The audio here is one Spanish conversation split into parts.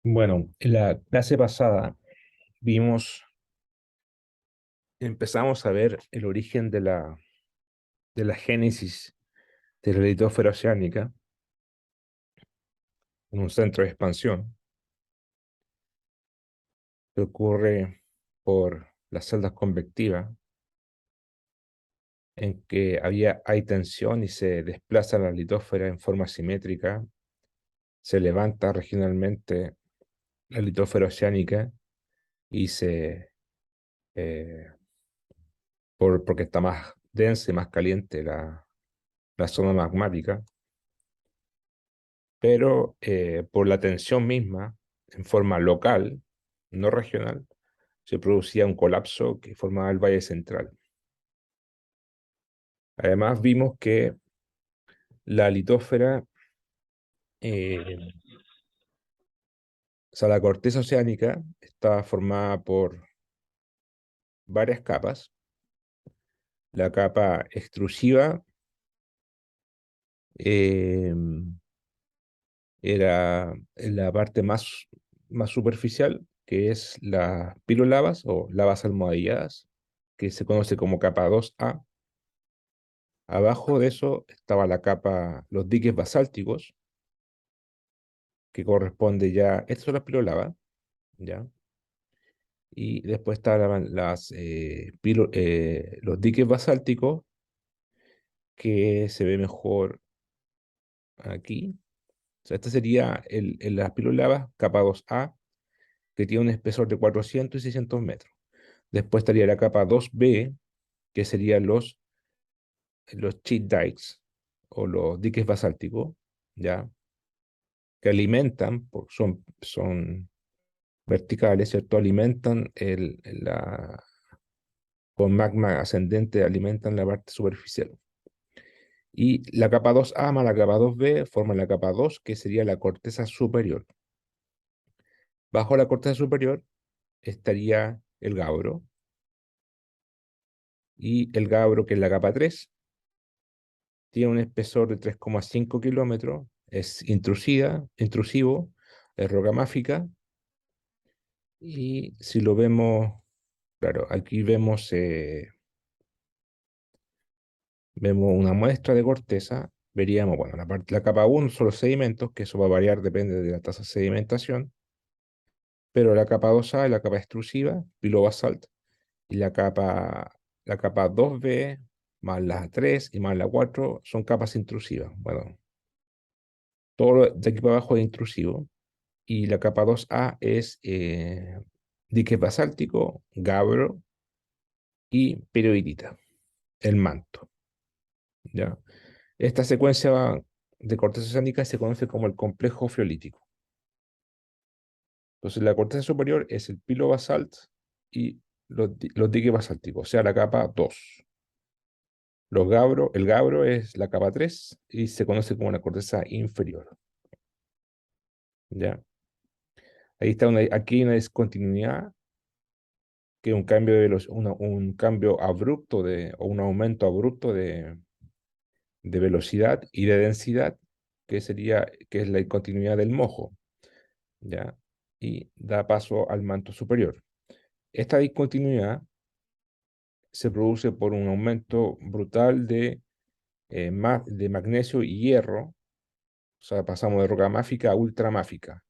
Bueno, en la clase pasada empezamos a ver el origen de la génesis de la litósfera oceánica en un centro de expansión que ocurre por las celdas convectivas, en que hay tensión y se desplaza la litósfera en forma simétrica, se levanta regionalmente la litósfera oceánica y eh, porque está más densa y más caliente la zona magmática, pero por la tensión misma, en forma local, no regional, se producía un colapso que formaba el Valle Central. Además, vimos que la litósfera, eh, o sea, la corteza oceánica está formada por varias capas. La capa extrusiva eh, era la parte más superficial, que es las pirolavas o lavas almohadilladas, que se conoce como capa 2A. Abajo de eso estaba los diques basálticos, que corresponde ya, estas son las pirolavas, ¿ya? Y después estaban los diques basálticos, que se ve mejor aquí. O sea, esta sería las pirolavas capa 2A, que tiene un espesor de 400 y 600 metros. Después estaría la capa 2B, que serían los sheet dikes, o los diques basálticos, ¿ya? Que alimentan, son verticales, ¿cierto? Alimentan con magma ascendente, alimentan la parte superficial. Y la capa 2A más la capa 2B forman la capa 2, que sería la corteza superior. Bajo la corteza superior estaría el gabro, y el gabro, que es la capa 3, tiene un espesor de 3,5 kilómetros, es intrusivo, es roca máfica, y si lo vemos, claro, aquí vemos una muestra de corteza. Veríamos, bueno, la capa 1 son los sedimentos, que eso va a variar, depende de la tasa de sedimentación, pero la capa 2A es la capa extrusiva, pilobasalt, y la capa 2B más la 3 y más la 4 son capas intrusivas. Bueno, todo lo de aquí para abajo es intrusivo, y la capa 2A es dique basáltico, gabro y periodita, el manto, ¿ya? Esta secuencia de corteza oceánica se conoce como el complejo friolítico. Entonces, la corteza superior es el pilobasalt y los diques basálticos, o sea, la capa 2. El gabro es la capa 3 y se conoce como la corteza inferior, ¿ya? Aquí hay una discontinuidad, que es un cambio un cambio abrupto o un aumento abrupto de velocidad y de densidad, que es la discontinuidad del mojo, ¿ya? Y da paso al manto superior. Esta discontinuidad se produce por un aumento brutal de magnesio y hierro. O sea, pasamos de roca máfica a ultramáfica,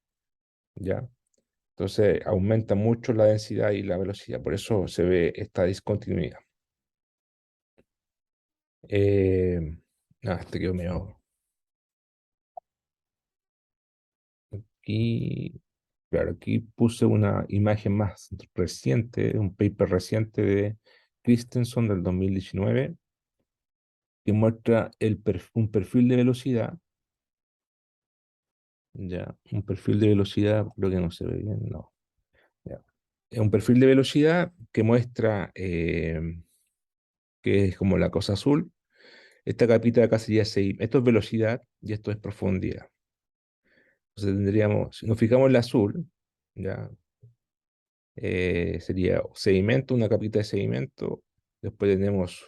¿ya? Entonces aumenta mucho la densidad y la velocidad, por eso se ve esta discontinuidad. Eh, Este quedó medio. Aquí, claro, aquí puse una imagen más reciente, un paper reciente de Christensen del 2019, que muestra un perfil de velocidad. Ya, un perfil de velocidad, creo que no se ve bien, no. Ya. Es un perfil de velocidad que muestra que es como la cosa azul. Esta capita de acá sería 6. Esto es velocidad y esto es profundidad. Entonces tendríamos, si nos fijamos en el azul, ya, sería sedimento, una capita de sedimento. Después tenemos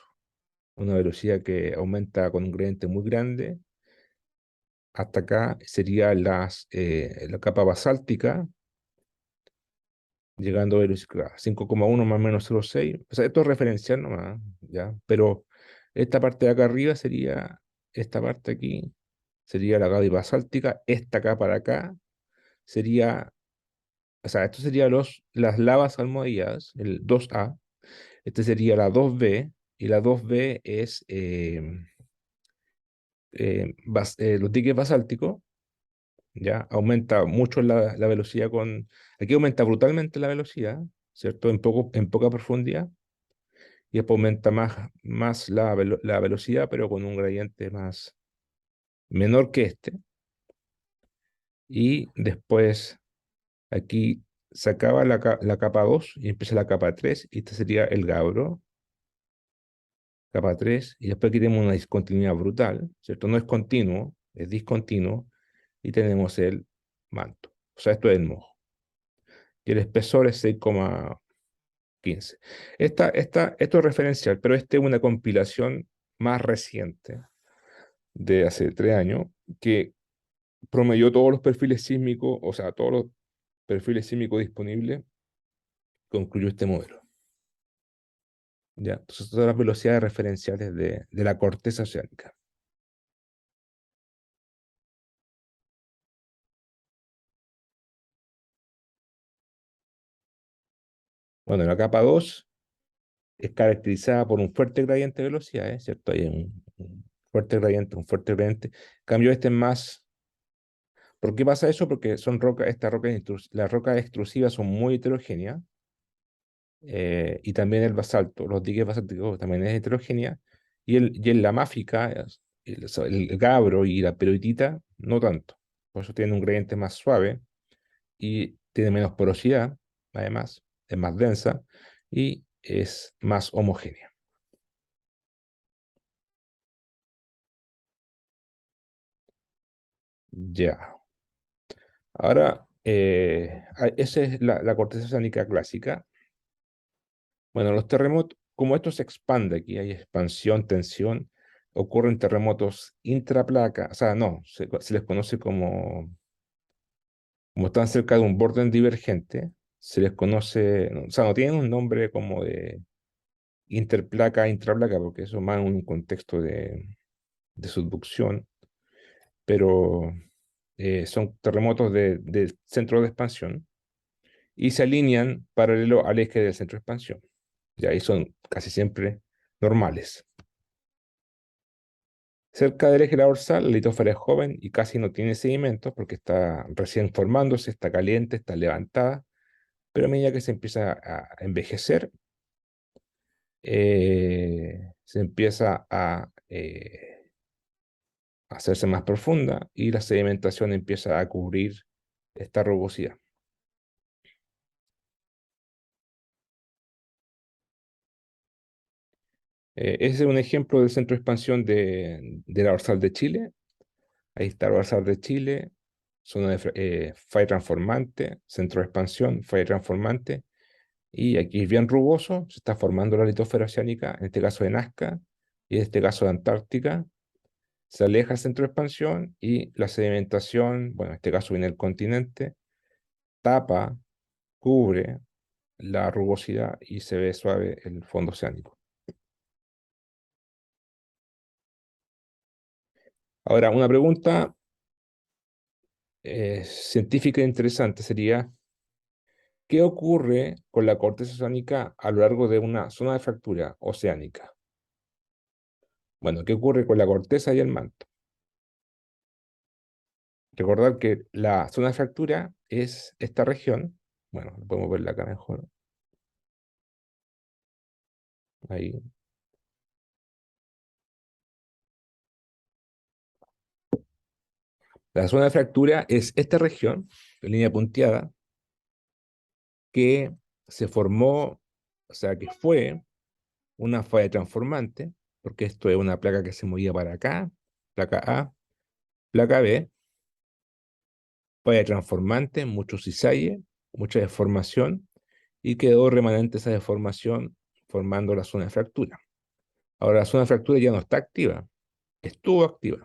una velocidad que aumenta con un gradiente muy grande. hasta acá sería la capa basáltica, llegando a 5,1 más o menos 0,6. O sea, esto es referencial nomás, ¿ya? Pero esta parte de acá arriba sería, esta parte aquí, sería la capa basáltica, esta capa de acá sería, o sea, esto sería las lavas almohadilladas, el 2A, este sería la 2B, y la 2B es los diques basálticos, ¿ya? Aumenta mucho la velocidad aquí aumenta brutalmente la velocidad, ¿cierto? En poca profundidad, y después aumenta más la velocidad, pero con un gradiente menor que este, y después aquí se acaba la capa 2 y empieza la capa 3 y este sería el Gabro, capa 3 y después aquí tenemos una discontinuidad brutal, ¿cierto? No es continuo, es discontinuo, y tenemos el manto. O sea, esto es el mojo. Y el espesor es 6,15. Esto es referencial, pero esta es una compilación más reciente, de hace 3 años, que promedió todos los perfiles sísmicos, o sea, todos los perfiles sísmicos disponibles, concluyó este modelo. ¿Ya? Entonces, todas las velocidades referenciales de la corteza oceánica. Bueno, la capa 2 es caracterizada por un fuerte gradiente de velocidades, ¿cierto? Hay un fuerte gradiente, un fuerte gradiente. En cambio, este es más. ¿Por qué pasa eso? Porque las rocas extrusivas son muy heterogéneas, y también el basalto, los diques basálticos también es heterogénea, y en la máfica, el gabro y la peroitita, no tanto. Por eso tiene un gradiente más suave y tiene menos porosidad, además, es más densa y es más homogénea. Ya. Ahora, esa es la corteza oceánica clásica. Bueno, los terremotos, como esto se expande, aquí hay expansión, tensión, ocurren terremotos intraplaca, o sea, no, se les conoce como están cerca de un borde divergente, se les conoce, o sea, no tienen un nombre como de interplaca, intraplaca, porque eso es más en un contexto de subducción, pero son terremotos de centro de expansión y se alinean paralelo al eje del centro de expansión. Y ahí son casi siempre normales. Cerca del eje dorsal, la litósfera es joven y casi no tiene sedimentos porque está recién formándose, está caliente, está levantada, pero a medida que se empieza a envejecer, se empieza a hacerse más profunda y la sedimentación empieza a cubrir esta rugosidad. Ese es un ejemplo del centro de expansión de la dorsal de Chile. Ahí está la dorsal de Chile, zona de falla transformante, centro de expansión, falla transformante. Y aquí es bien rugoso, se está formando la litosfera oceánica, en este caso de Nazca, y en este caso de Antártica. Se aleja el centro de expansión y la sedimentación, bueno, en este caso viene el continente, tapa, cubre la rugosidad y se ve suave el fondo oceánico. Ahora, una pregunta científica interesante sería, ¿qué ocurre con la corteza oceánica a lo largo de una zona de fractura oceánica? Bueno, ¿qué ocurre con la corteza y el manto? Recordar que la zona de fractura es esta región. Bueno, podemos verla acá mejor. Ahí. La zona de fractura es esta región, en línea punteada, que se formó, o sea, que fue una falla transformante, porque esto es una placa que se movía para acá, placa A, placa B, falla transformante, mucho cizalle, mucha deformación, y quedó remanente esa deformación formando la zona de fractura. Ahora la zona de fractura ya no está activa, estuvo activa.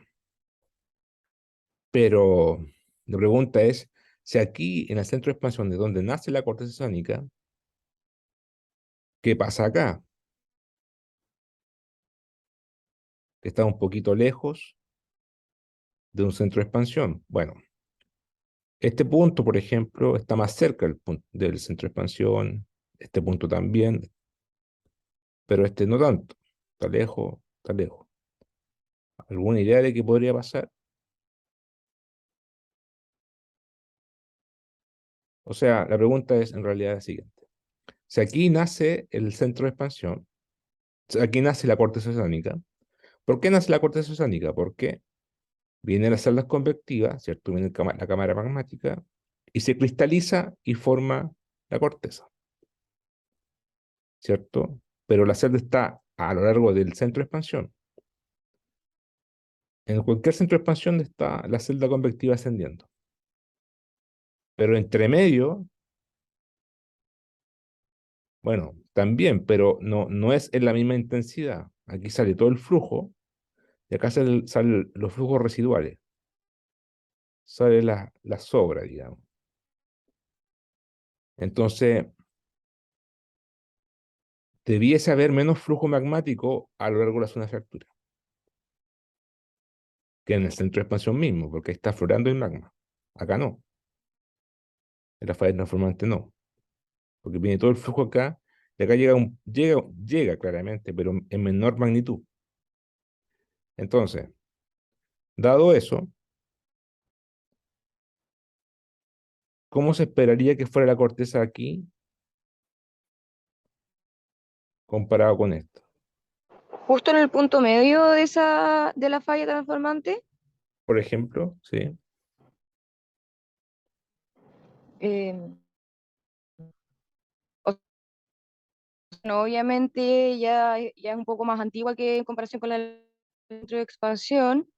Pero la pregunta es, si aquí en el centro de expansión de donde nace la corteza sónica, ¿qué pasa acá? Que está un poquito lejos de un centro de expansión. Bueno, este punto, por ejemplo, está más cerca del centro de expansión, este punto también, pero este no tanto. Está lejos, está lejos. ¿Alguna idea de qué podría pasar? O sea, la pregunta es en realidad la siguiente. Si aquí nace el centro de expansión, si aquí nace la corteza oceánica, ¿por qué nace la corteza oceánica? Porque vienen las celdas convectivas, ¿cierto? Viene la cámara magmática y se cristaliza y forma la corteza, ¿cierto? Pero la celda está a lo largo del centro de expansión. En cualquier centro de expansión está la celda convectiva ascendiendo. Pero entre medio, bueno, también, pero no es en la misma intensidad. Aquí sale todo el flujo y acá salen los flujos residuales. Sale la sobra, digamos. Entonces, debiese haber menos flujo magmático a lo largo de la zona de fractura que en el centro de expansión mismo, porque ahí está aflorando el magma. Acá no, en la falla transformante no, porque viene todo el flujo acá, y acá llega claramente, pero en menor magnitud. Entonces, dado eso, ¿cómo se esperaría que fuera la corteza aquí comparado con esto? Justo en el punto medio de de la falla transformante. Por ejemplo, ¿sí? eh, o no, obviamente ya es un poco más antigua que en comparación con la centro de expansión.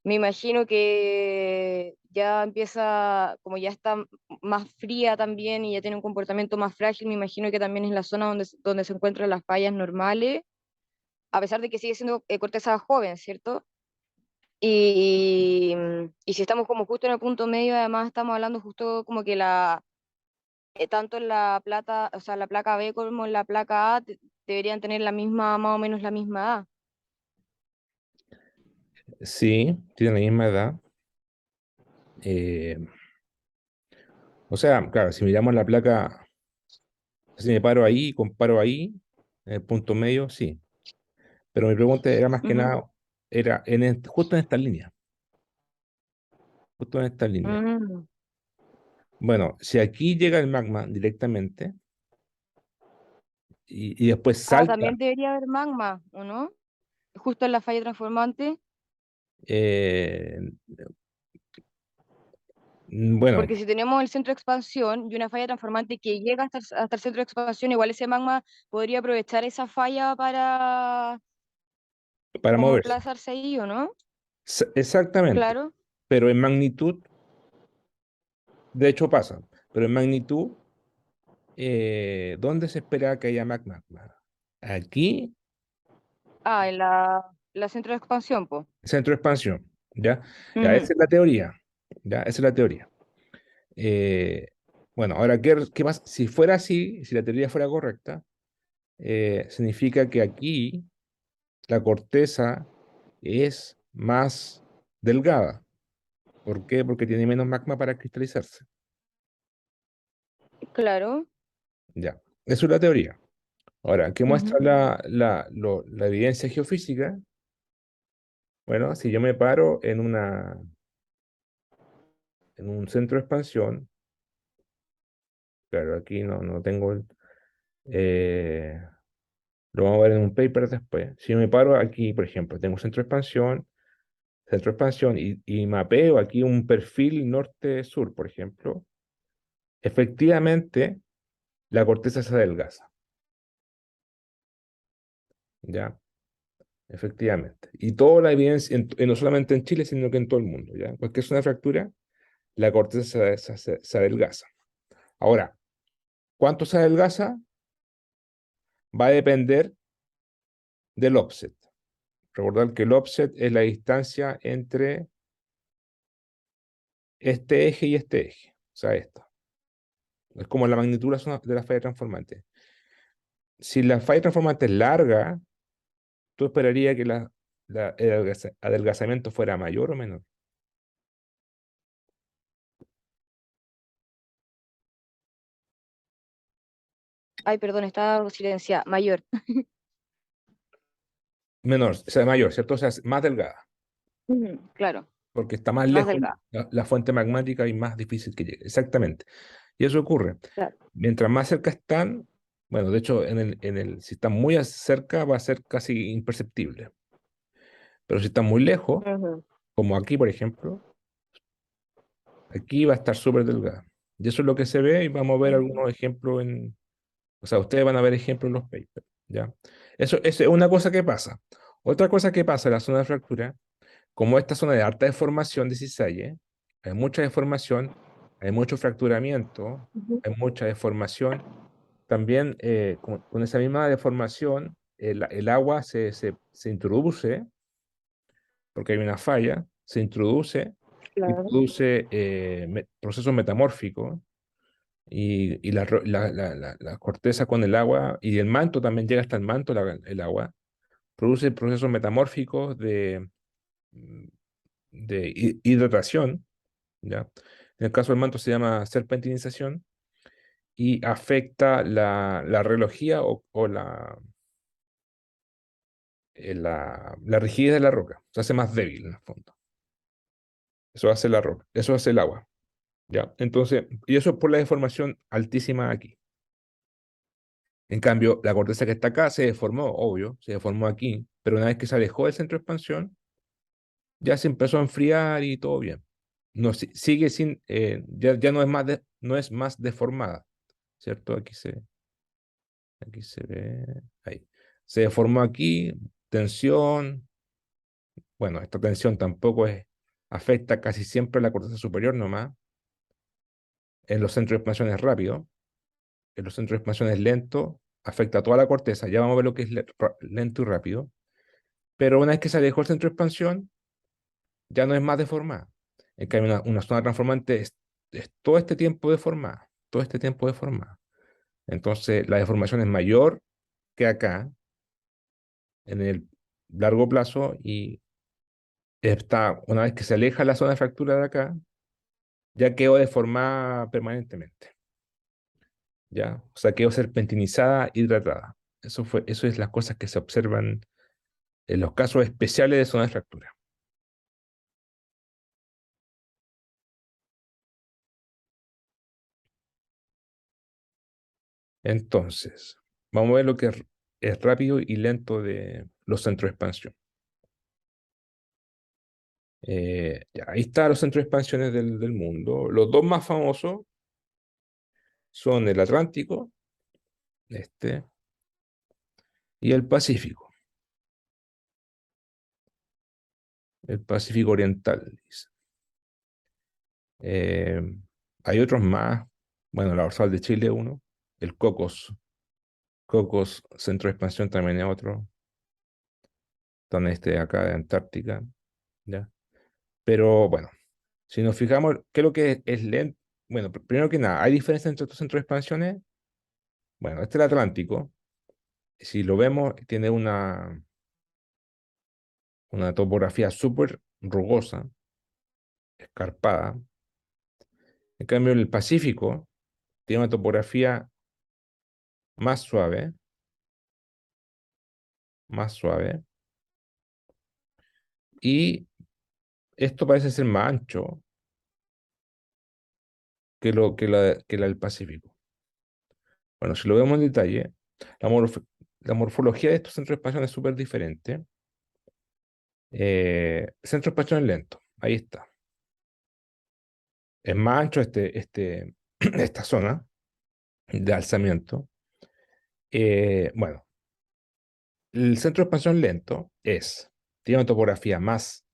Me imagino que ya empieza, como ya está más fría también y ya tiene un comportamiento más frágil, me imagino que también es la zona donde se encuentran las fallas normales, a pesar de que sigue siendo corteza joven, ¿cierto? Y si estamos como justo en el punto medio, además estamos hablando justo como que tanto en la plata, o sea, la placa B como en la placa A deberían tener la misma, más o menos la misma edad. Sí, tienen la misma edad. Eh, o sea, claro, si miramos la placa, si me paro ahí, comparo ahí, en el punto medio, sí. Pero mi pregunta era más que Ujú. nada, era justo en esta línea, justo en esta línea. Mm. Bueno, si aquí llega el magma directamente y después Ah, salta, también debería haber magma, ¿o no? Justo en la falla transformante, eh, bueno, porque si tenemos el centro de expansión y una falla transformante que llega hasta el centro de expansión, igual ese magma podría aprovechar esa falla para para como moverse. emplazarse ahí, ¿o no? Exactamente, Claro. pero en magnitud, de hecho pasa, pero en magnitud, ¿dónde se espera que haya magma? Aquí, Ah, en la centro de expansión, pues. centro de expansión, ¿ya? Ya, esa es la teoría, ¿ya? Esa es la teoría. Eh, bueno, ahora, ¿qué pasa? Si fuera así, si la teoría fuera correcta, significa que aquí la corteza es más delgada. ¿Por qué? Porque tiene menos magma para cristalizarse. Claro. Ya, eso es la teoría. Ahora, ¿qué muestra Ujú. la evidencia geofísica? Bueno, si yo me paro en un centro de expansión, claro, aquí no tengo eh, lo vamos a ver en un paper después. Si yo me paro aquí, por ejemplo, tengo centro de expansión y mapeo aquí un perfil norte-sur, por ejemplo, efectivamente la corteza se adelgaza, ¿ya? Efectivamente. Y toda la evidencia, no solamente en Chile, sino que en todo el mundo, ¿ya? Cualquier zona de fractura, la corteza se adelgaza. Ahora, ¿cuánto se adelgaza? Va a depender del offset. Recordar que el offset es la distancia entre este eje y este eje. O sea, esto. Es como la magnitud de de la falla transformante. Si la falla transformante es larga, tú esperarías que el adelgazamiento fuera mayor o menor. Ay, perdón, estaba silenciada. Mayor. Menor, o sea, mayor, ¿cierto? O sea, es más delgada, Ujú, claro, porque está más más lejos delgada. la fuente magmática y más difícil que llegue. Exactamente. Y eso ocurre. Claro. Mientras más cerca están, bueno, de hecho, si están muy cerca va a ser casi imperceptible. Pero si están muy lejos, Ujú, como aquí, por ejemplo, aquí va a estar súper delgada. Y eso es lo que se ve y vamos a ver ujú, algunos ejemplos o sea, ustedes van a ver ejemplos en los papers, ¿ya? Eso es una cosa que pasa. Otra cosa que pasa en la zona de fractura, como esta zona de alta deformación de cisalle, hay mucha deformación, hay mucho fracturamiento, ujú. hay mucha deformación. También con esa misma deformación, el agua se introduce, porque hay una falla, se introduce y Claro. produce procesos metamórficos y la corteza con el agua y el manto también llega hasta el manto el agua, produce procesos metamórficos mm, de hidratación, ¿ya? En el caso del manto se llama serpentinización y afecta la relojía o la rigidez de la roca, se hace más débil en el fondo. Eso hace la roca, eso hace el agua, ¿ya? Entonces, y eso es por la deformación altísima aquí. En cambio, la corteza que está acá se deformó, obvio, se deformó aquí, pero una vez que se alejó del centro de expansión, ya se empezó a enfriar y todo bien. No, sigue sin, ya no es no es más deformada, ¿cierto? Aquí se ve, ahí. Se deformó aquí, tensión, bueno, esta tensión tampoco afecta casi siempre a la corteza superior nomás. En los centros de expansión es rápido, en los centros de expansión es lento, afecta a toda la corteza. Ya vamos a ver lo que es lento y rápido. Pero una vez que se alejó el centro de expansión, ya no es más deformada. En cambio, una zona transformante es todo este tiempo deformada, todo este tiempo deformada. Entonces, la deformación es mayor que acá en el largo plazo y una vez que se aleja la zona de fractura de acá, ya quedó deformada permanentemente, ¿ya? O sea, quedó serpentinizada, hidratada. Eso es las cosas que se observan en los casos especiales de zona de fractura. Entonces, vamos a ver lo que es rápido y lento de los centros de expansión. Ya, ahí están los centros de expansiones del mundo. Los dos más famosos son el Atlántico, este, y el Pacífico Oriental, dice. Eh, Hay otros más, bueno, la Dorsal de Chile uno, el Cocos Centro de Expansión también es otro, están acá de Antártica, ¿ya? Pero bueno, si nos fijamos, ¿qué es lo que es lento? Bueno, primero que nada, ¿hay diferencia entre estos centros de expansiones? Bueno, este es el Atlántico. Si lo vemos, tiene una topografía súper rugosa, escarpada. En cambio, el Pacífico tiene una topografía más suave, más suave. Y esto parece ser más ancho que la del Pacífico. Bueno, si lo vemos en detalle, la morfología de estos centros de expansión es súper diferente. Centro de expansión es lento, ahí está. Es más ancho esta zona de alzamiento. Bueno, el centro de expansión lento tiene una topografía más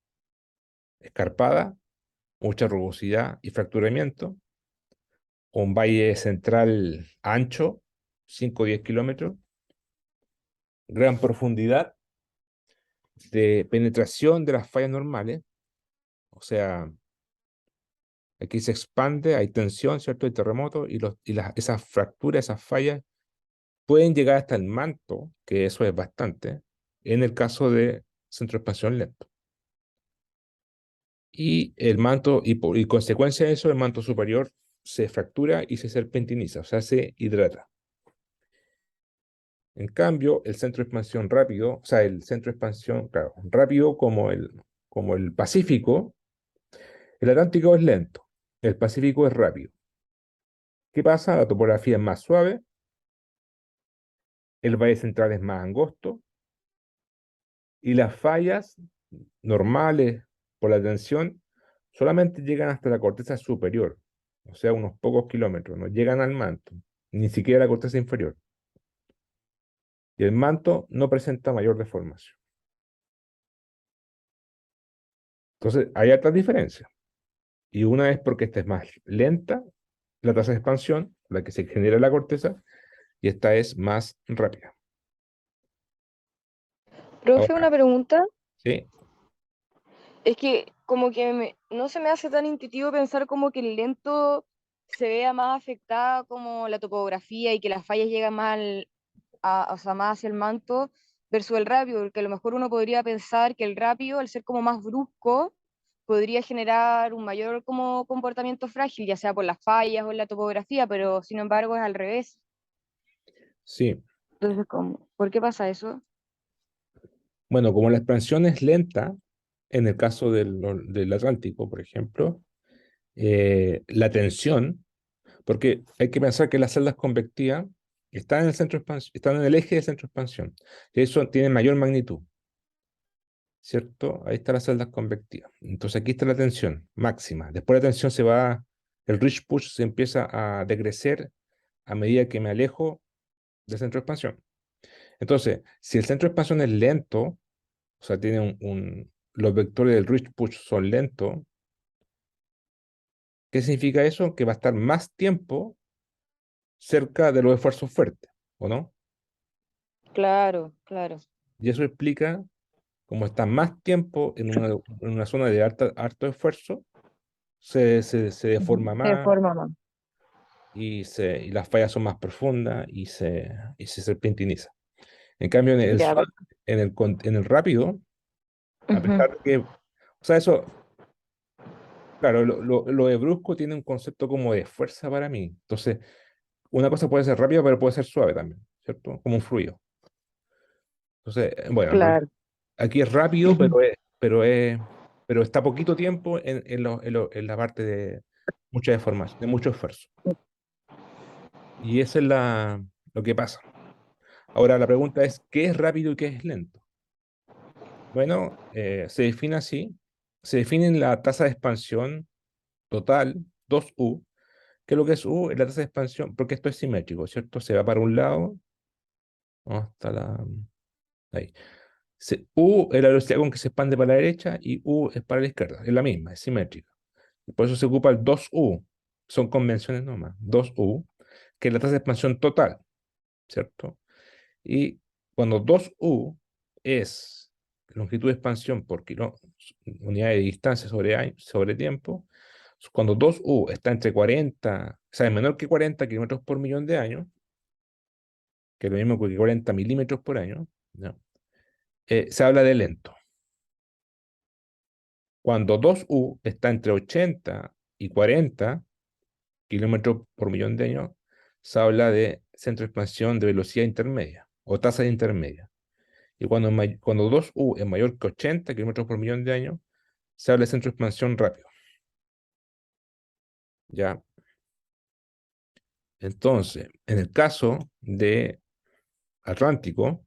escarpada, mucha rugosidad y fracturamiento, un valle central ancho, 5 o 10 kilómetros, gran profundidad de penetración de las fallas normales, o sea, Aquí se expande, hay tensión, ¿cierto? Hay terremoto esas fracturas, esas fallas pueden llegar hasta el manto, que eso es bastante, en el caso de centro de expansión lento. Y el manto, y consecuencia de eso, el manto superior se fractura y se serpentiniza, o sea, se hidrata. En cambio, el centro de expansión rápido, o sea, el centro de expansión, claro, rápido como el Pacífico, el Atlántico es lento, el Pacífico es rápido. ¿Qué pasa? La topografía es más suave, el valle central es más angosto y las fallas normales por la tensión solamente llegan hasta la corteza superior, o sea, unos pocos kilómetros, no llegan al manto, ni siquiera a la corteza inferior. Y el manto no presenta mayor deformación. Entonces, hay altas diferencias. Y una es porque esta es más lenta, la tasa de expansión, la que se genera en la corteza, y esta es más rápida. Profe, Ahora, una pregunta. sí, Es que como que no se me hace tan intuitivo pensar como que el lento se vea más afectada como la topografía y que las fallas llegan más, o sea, más hacia el manto versus el rápido, porque a lo mejor uno podría pensar que el rápido, al ser como más brusco, podría generar un mayor como comportamiento frágil, ya sea por las fallas o en la topografía, pero sin embargo es al revés. sí. Entonces, ¿por qué pasa eso? Bueno, como la expansión es lenta, en el caso del Atlántico, por ejemplo, la tensión, porque hay que pensar que las celdas convectivas están en el centro de expansión, están en el eje del centro de expansión, y eso tiene mayor magnitud, ¿cierto? Ahí están las celdas convectivas. Entonces aquí está la tensión máxima. Después la tensión se va, el ridge push se empieza a decrecer a medida que me alejo del centro de expansión. Entonces, si el centro de expansión es lento, o sea, tiene los vectores del ridge push son lentos, ¿qué significa eso? Que va a estar más tiempo cerca de los esfuerzos fuertes, ¿o no? Claro, claro. Y eso explica cómo está más tiempo en una zona de alto esfuerzo, se Ujú. deforma Se más forma más. y las fallas son más profundas y se serpentiniza. En cambio, en el Ya, suave, en el rápido, a ujú. pesar de que, o sea, eso, claro, lo de brusco tiene un concepto como de fuerza para mí. Entonces, una cosa puede ser rápida, pero puede ser suave también, ¿cierto? Como un fluido. Entonces, bueno, Claro. aquí es rápido, Ujú. pero está poquito tiempo en la parte de mucha deformación, de mucho esfuerzo. Y eso es lo que pasa. Ahora, la pregunta es, ¿qué es rápido y qué es lento? Bueno, se define así. Se define en la tasa de expansión total, 2U. ¿Qué es lo que es U? Es la tasa de expansión, porque esto es simétrico, ¿cierto? Se va para un lado, ¿no? Ahí. U es la velocidad con que se expande para la derecha y U es para la izquierda. Es la misma, es simétrica. Por eso se ocupa el 2U. Son convenciones nomás. 2U, que es la tasa de expansión total, ¿cierto? Y cuando 2U es longitud de expansión por unidad de distancia sobre tiempo, cuando 2U está entre 40, o sea, es menor que 40 kilómetros por millón de años, que es lo mismo que 40 milímetros por año, ¿no? Se habla de lento. Cuando 2U está entre 80 y 40 kilómetros por millón de años, se habla de centro de expansión de velocidad intermedia o tasa de intermedia. Y cuando 2U es mayor que 80 kilómetros por millón de años, se habla de centro de expansión rápido. ¿Ya? Entonces, en el caso de Atlántico,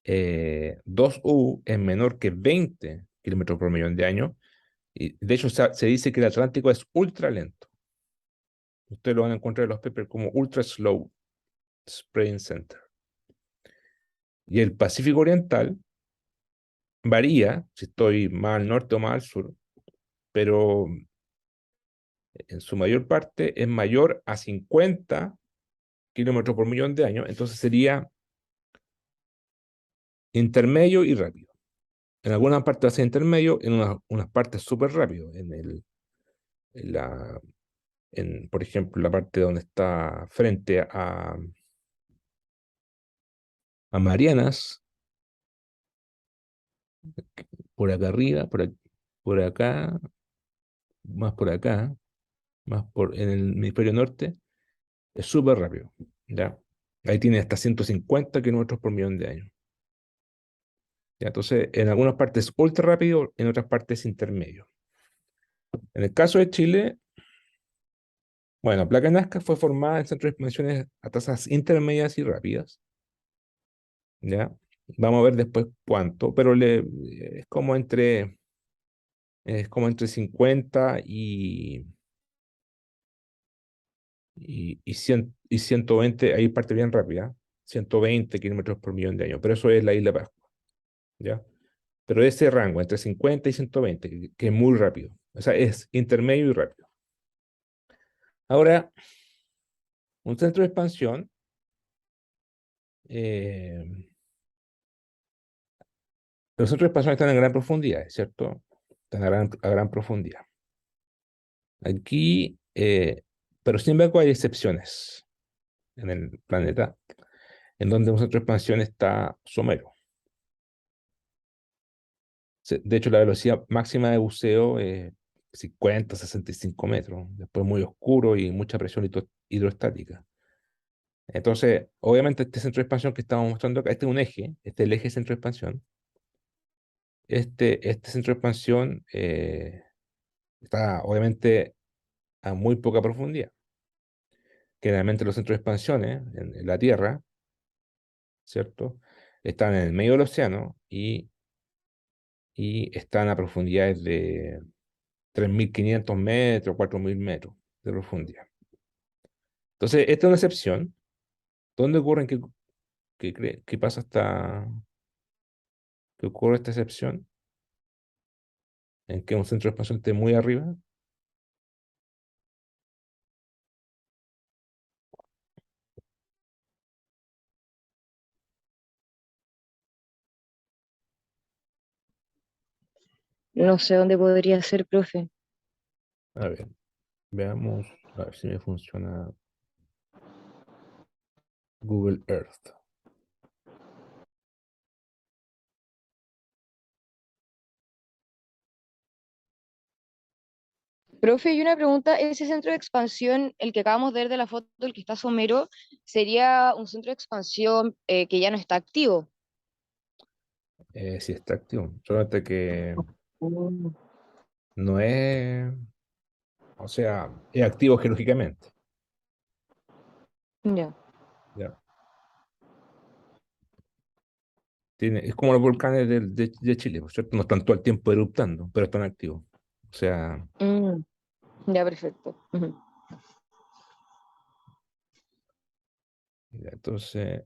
2U es menor que 20 kilómetros por millón de años. Y de hecho, se dice que el Atlántico es ultra lento. Ustedes lo van a encontrar en los papers como Ultra Slow Spreading Center. Y el Pacífico Oriental varía si estoy más al norte o más al sur, pero en su mayor parte es mayor a 50 kilómetros por millón de años, entonces sería intermedio y rápido. En algunas partes va a ser intermedio, en unas partes súper rápido. la, por ejemplo, la parte donde está frente a Marianas, por acá arriba, por acá, más por acá, en el hemisferio norte, es súper rápido, ¿ya? Ahí tiene hasta 150 kilómetros por millón de años. ¿Ya? Entonces, en algunas partes ultra rápido, en otras partes intermedio. En el caso de Chile, bueno, Placa Nazca fue formada en centros de expansiones a tasas intermedias y rápidas, ¿ya? Vamos a ver después cuánto, pero es como entre 50 y 120, ahí parte bien rápida, 120 kilómetros por millón de años, pero eso es la isla Pascua, ¿ya? Pero ese rango, entre 50 y 120, que es muy rápido, o sea, es intermedio y rápido. Ahora, un centro de expansión, eh, los centros de expansión están en gran profundidad, ¿cierto? Están a gran profundidad. Aquí, pero sin embargo hay excepciones en el planeta, en donde un centro de expansión está somero. De hecho, la velocidad máxima de buceo es 50, 65 metros, después muy oscuro y mucha presión hidrostática. Entonces, obviamente este centro de expansión que estamos mostrando acá, este es un eje, este es el eje centro de expansión. Este centro de expansión está obviamente a muy poca profundidad. Generalmente los centros de expansiones en la Tierra, ¿cierto? Están en el medio del océano y están a profundidades de 3.500 metros, 4.000 metros de profundidad. Entonces, esta es una excepción. ¿Dónde ocurre que pasa que ocurre esta excepción? En que un centro de expansión esté muy arriba. No sé dónde podría ser, profe. A ver, veamos, a ver si me funciona Google Earth. Profe, y una pregunta, ese centro de expansión, el que acabamos de ver de la foto, el que está somero, ¿sería un centro de expansión que ya no está activo? Sí, está activo. Solamente que Mm. no es, o sea, es activo geológicamente. Ya. ¿Ya? Es como los volcanes de Chile, ¿por cierto? No están todo el tiempo eruptando, pero están activos. O sea, Mm, ya, perfecto. Ujú. ya, entonces,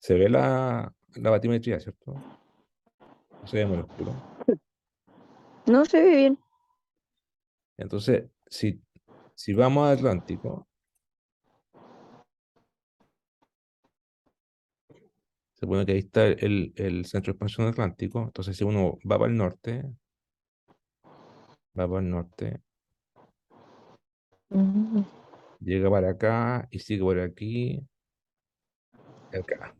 se ve la batimetría, ¿cierto? No se ve muy oscuro. No se ve bien. Entonces, si vamos al Atlántico, se supone que ahí está el centro de expansión atlántico. Entonces, si uno va para el norte, Mm, llega para acá y sigue por aquí, acá.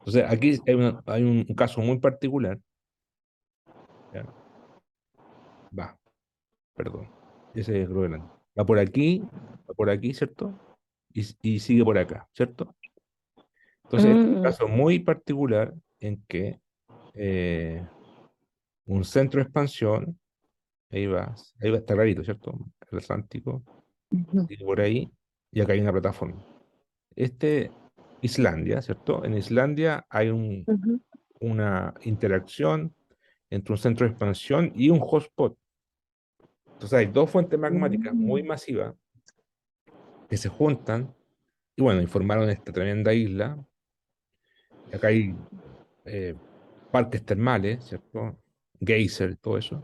Entonces, aquí hay un caso muy particular. ¿Ya? Va, perdón. Ese es Groenlandia. Va por aquí, ¿cierto? Y sigue por acá, ¿cierto? Entonces, este es un mm, caso muy particular en que eh, un centro de expansión, ahí va, está clarito, ¿cierto? El Atlántico, ujú, sigue por ahí, y acá hay una plataforma. Este, Islandia, ¿cierto? En Islandia hay ujú, una interacción entre un centro de expansión y un hotspot. Entonces hay dos fuentes magmáticas muy mm, masivas que se juntan y bueno, y formaron esta tremenda isla. Y acá hay eh, parques termales, ¿cierto? Geyser, todo eso.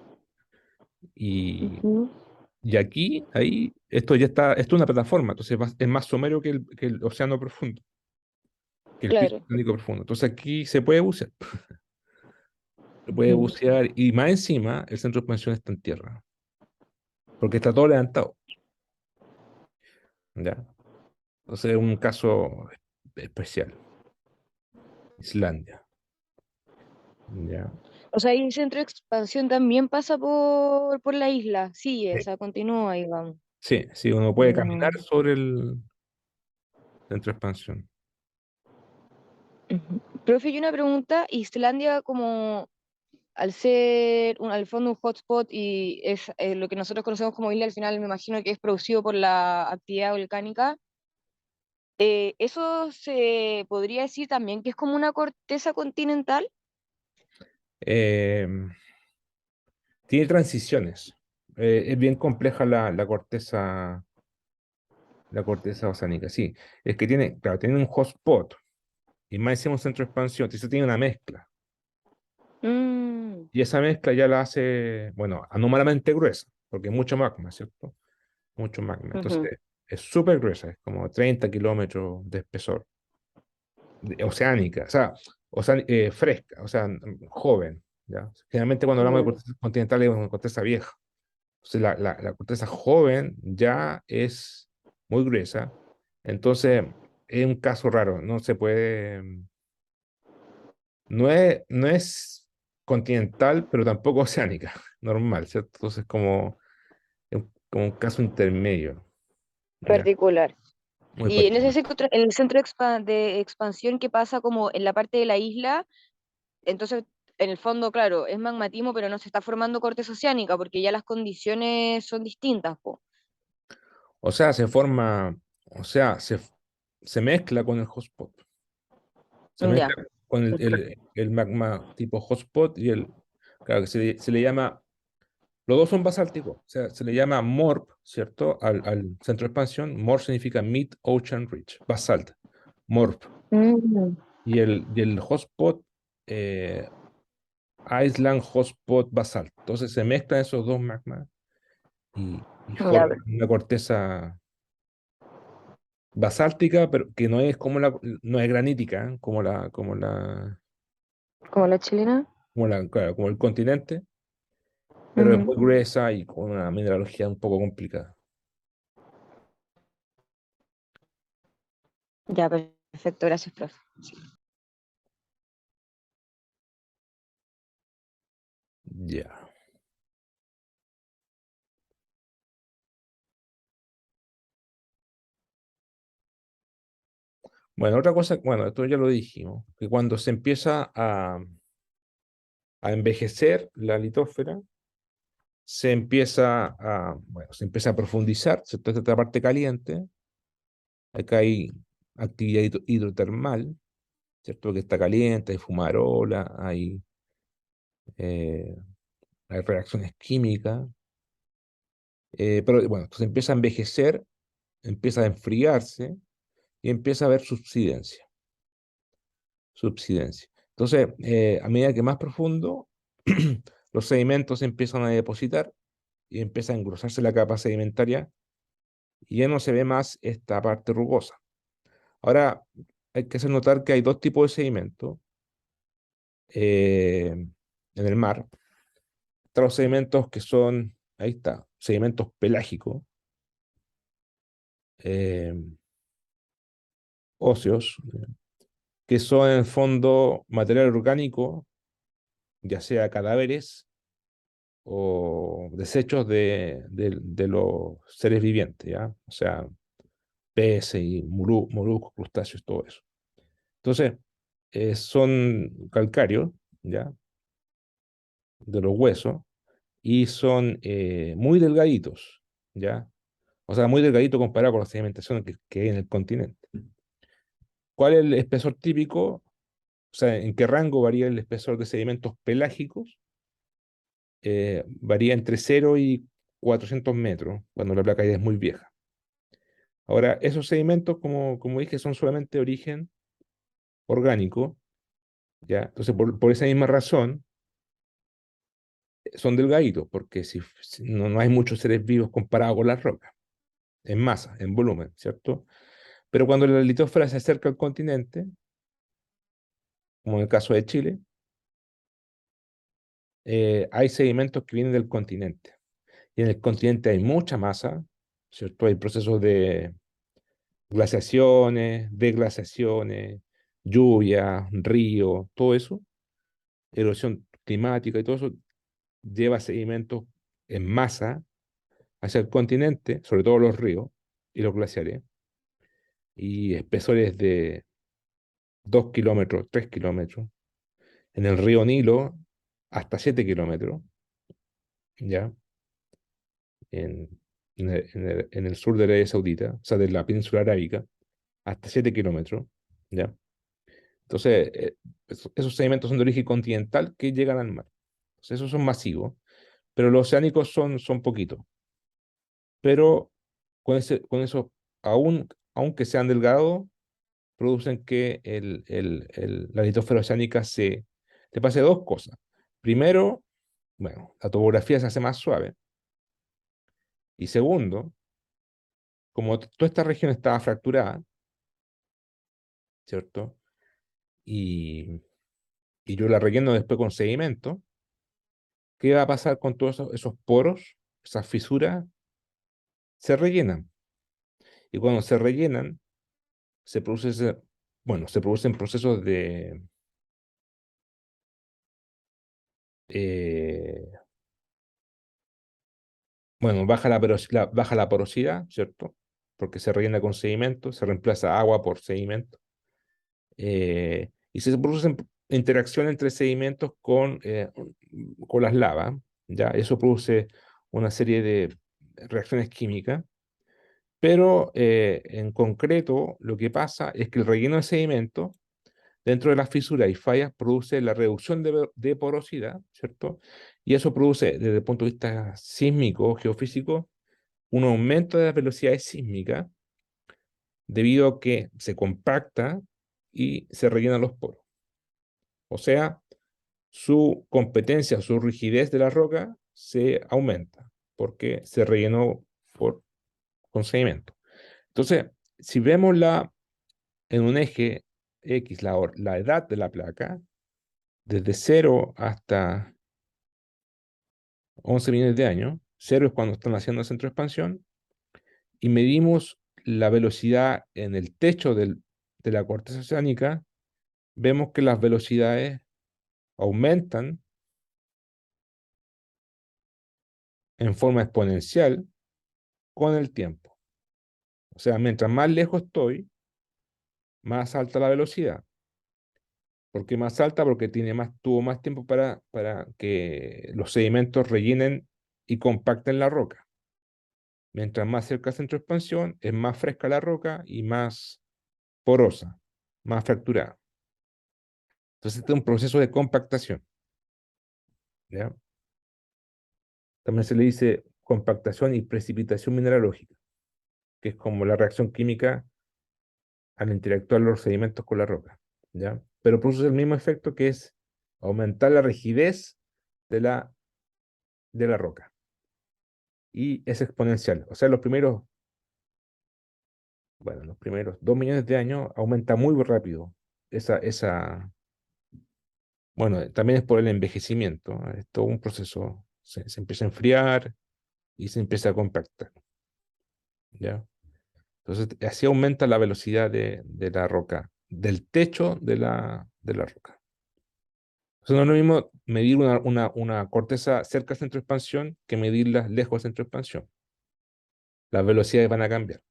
Y, ujú, y aquí, ahí, esto es una plataforma, entonces es más somero que el océano profundo, que el piso claro. oceánico profundo. Entonces aquí se puede bucear. puede Mm. bucear y más encima el centro de expansión está en tierra, porque está todo levantado, ¿ya? Entonces es un caso especial. Islandia, ¿ya? O sea, y el centro de expansión también pasa por la isla. Sí, o Sí, sea, continúa, digamos. sí, sí, uno puede caminar Mm. sobre el centro de expansión. Ujú. Profe, y una pregunta, Islandia como al ser al fondo un hotspot y es lo que nosotros conocemos como isla, al final me imagino que es producido por la actividad volcánica, ¿eso se podría decir también que es como una corteza continental? Eh, Tiene transiciones. Es bien compleja la corteza oceánica, sí. Es que tiene, claro, tiene un hotspot y más encima un centro de expansión, entonces tiene una mezcla. Mm, Y esa mezcla ya la hace, bueno, anómalamente gruesa, porque es mucho magma, ¿cierto? Mucho magma. ujú, Entonces es súper gruesa, es como 30 kilómetros de espesor, oceánica, o sea, fresca, o sea, joven, ¿ya? Generalmente cuando hablamos de mm, corteza continental es una corteza vieja. Entonces la corteza joven ya es muy gruesa, entonces es un caso raro, no se puede, no es continental, pero tampoco oceánica, normal, ¿cierto? Entonces como un caso intermedio, ¿ya? particular. Muy Y en ese particular. en el centro de expansión que pasa como en la parte de la isla, entonces en el fondo, claro, es magmatismo, pero no se está formando corteza oceánica porque ya las condiciones son distintas, po. O sea, o sea, se mezcla con el hotspot, se mezcla Ya. con el magma tipo hotspot y claro, que se le llama, los dos son basálticos, o sea, se le llama MORP, ¿cierto? Al centro de expansión, MORP significa Mid Ocean Ridge, basalt, MORP. Mm, Y el hotspot, eh, Island Hotspot Basalt. Entonces se mezclan esos dos magmas y ya, forman una corteza basáltica, pero que no es no es granítica, ¿eh? como la chilena. Claro, como el continente, pero es Ujú. muy gruesa y con una mineralogía un poco complicada. Ya, perfecto, gracias, profe. Ya. Bueno, otra cosa, bueno, esto ya lo dijimos, que cuando se empieza a envejecer la litósfera, bueno, se empieza a profundizar, ¿cierto? Esta parte caliente, acá hay actividad hidrotermal, ¿cierto? Que está caliente, hay fumarola, eh, hay reacciones químicas, pero bueno, entonces empieza a envejecer, empieza a enfriarse y empieza a haber subsidencia, subsidencia. Entonces, a medida que más profundo, los sedimentos se empiezan a depositar y empieza a engrosarse la capa sedimentaria y ya no se ve más esta parte rugosa. Ahora, hay que hacer notar que hay dos tipos de sedimentos en el mar. Están los sedimentos que son, ahí está, sedimentos pelágicos, eh, óseos, que son en el fondo material orgánico, ya sea cadáveres o desechos de los seres vivientes, ¿ya? O sea, peces y moluscos, crustáceos, todo eso. Entonces, son calcáreos, ¿ya? De los huesos, y son muy delgaditos, ¿ya? O sea, muy delgadito comparado con la sedimentación que hay en el continente. ¿Cuál es el espesor típico? O sea, ¿en qué rango varía el espesor de sedimentos pelágicos? Varía entre 0 y 400 metros, cuando la placa ya es muy vieja. Ahora, esos sedimentos, como dije, son solamente de origen orgánico, ¿ya? Entonces, por esa misma razón, son delgaditos, porque si no hay muchos seres vivos comparados con las rocas, en masa, en volumen, ¿cierto? Pero cuando la litosfera se acerca al continente, como en el caso de Chile, hay sedimentos que vienen del continente. Y en el continente hay mucha masa, ¿cierto? Hay procesos de glaciaciones, deglaciaciones, lluvia, río, todo eso, erosión climática y todo eso lleva sedimentos en masa hacia el continente, sobre todo los ríos y los glaciares, y espesores de 2 kilómetros, 3 kilómetros. En el río Nilo, hasta 7 kilómetros, ¿ya? En, en el sur de Arabia Saudita, o sea, de la península arábica, hasta 7 kilómetros, ¿ya? Entonces, esos sedimentos son de origen continental que llegan al mar. Entonces, esos son masivos, pero los oceánicos son poquitos. Pero con eso, aunque sean delgados, producen que la litosfera oceánica te pase dos cosas. Primero, bueno, la topografía se hace más suave. Y segundo, como toda esta región estaba fracturada, ¿cierto? Y, y yo la relleno después con sedimento, ¿qué va a pasar con todos esos poros, esas fisuras? Se rellenan. Y cuando se rellenan, se produce bueno, se producen procesos de, eh, bueno, baja la porosidad, ¿cierto? Porque se rellena con sedimento, se reemplaza agua por sedimento. Y se producen interacción entre sedimentos con las lavas, ¿ya? Eso produce una serie de reacciones químicas, pero en concreto lo que pasa es que el relleno de sedimento dentro de las fisuras y fallas produce la reducción de porosidad, ¿cierto? Y eso produce, desde el punto de vista sísmico, geofísico, un aumento de las velocidades sísmicas debido a que se compacta y se rellenan los poros. O sea, su competencia, su rigidez de la roca se aumenta porque se rellenó con sedimento. Entonces, si vemos en un eje X la edad de la placa, desde 0 hasta 11 millones de años, 0 es cuando están haciendo el centro de expansión, y medimos la velocidad en el techo de la corteza oceánica, vemos que las velocidades aumentan en forma exponencial con el tiempo. O sea, mientras más lejos estoy, más alta la velocidad. ¿Por qué más alta? Porque tuvo más tiempo para que los sedimentos rellenen y compacten la roca. Mientras más cerca del centro de expansión, es más fresca la roca y más porosa, más fracturada. Entonces, este es un proceso de compactación, ¿ya? También se le dice compactación y precipitación mineralógica, que es como la reacción química al interactuar los sedimentos con la roca, ¿ya? Pero produce el mismo efecto, que es aumentar la rigidez de la roca. Y es exponencial. O sea, los primeros 2 millones de años aumenta muy rápido bueno, también es por el envejecimiento, ¿no? Es todo un proceso. Se empieza a enfriar y se empieza a compactar, ¿ya? Entonces, así aumenta la velocidad de la roca, del techo de la roca. Entonces, no es lo mismo medir una corteza cerca del centro de expansión que medirla lejos del centro de expansión. Las velocidades van a cambiar.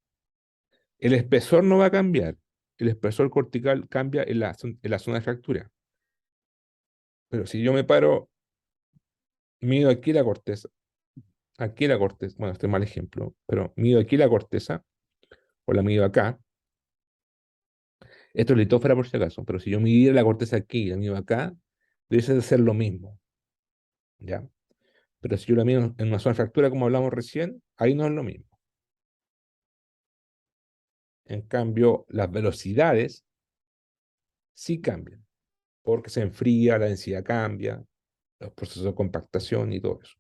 El espesor no va a cambiar. El espesor cortical cambia en la zona de fractura. Pero si yo me paro, mido aquí la corteza, bueno, este es mal ejemplo, pero mido aquí la corteza, o la mido acá. Esto es litósfera por si acaso, pero si yo midiera la corteza aquí y la mido acá, debe ser lo mismo, ¿ya? Pero si yo la mido en una zona de fractura, como hablamos recién, ahí no es lo mismo. En cambio, las velocidades sí cambian, porque se enfría, la densidad cambia, los procesos de compactación y todo eso.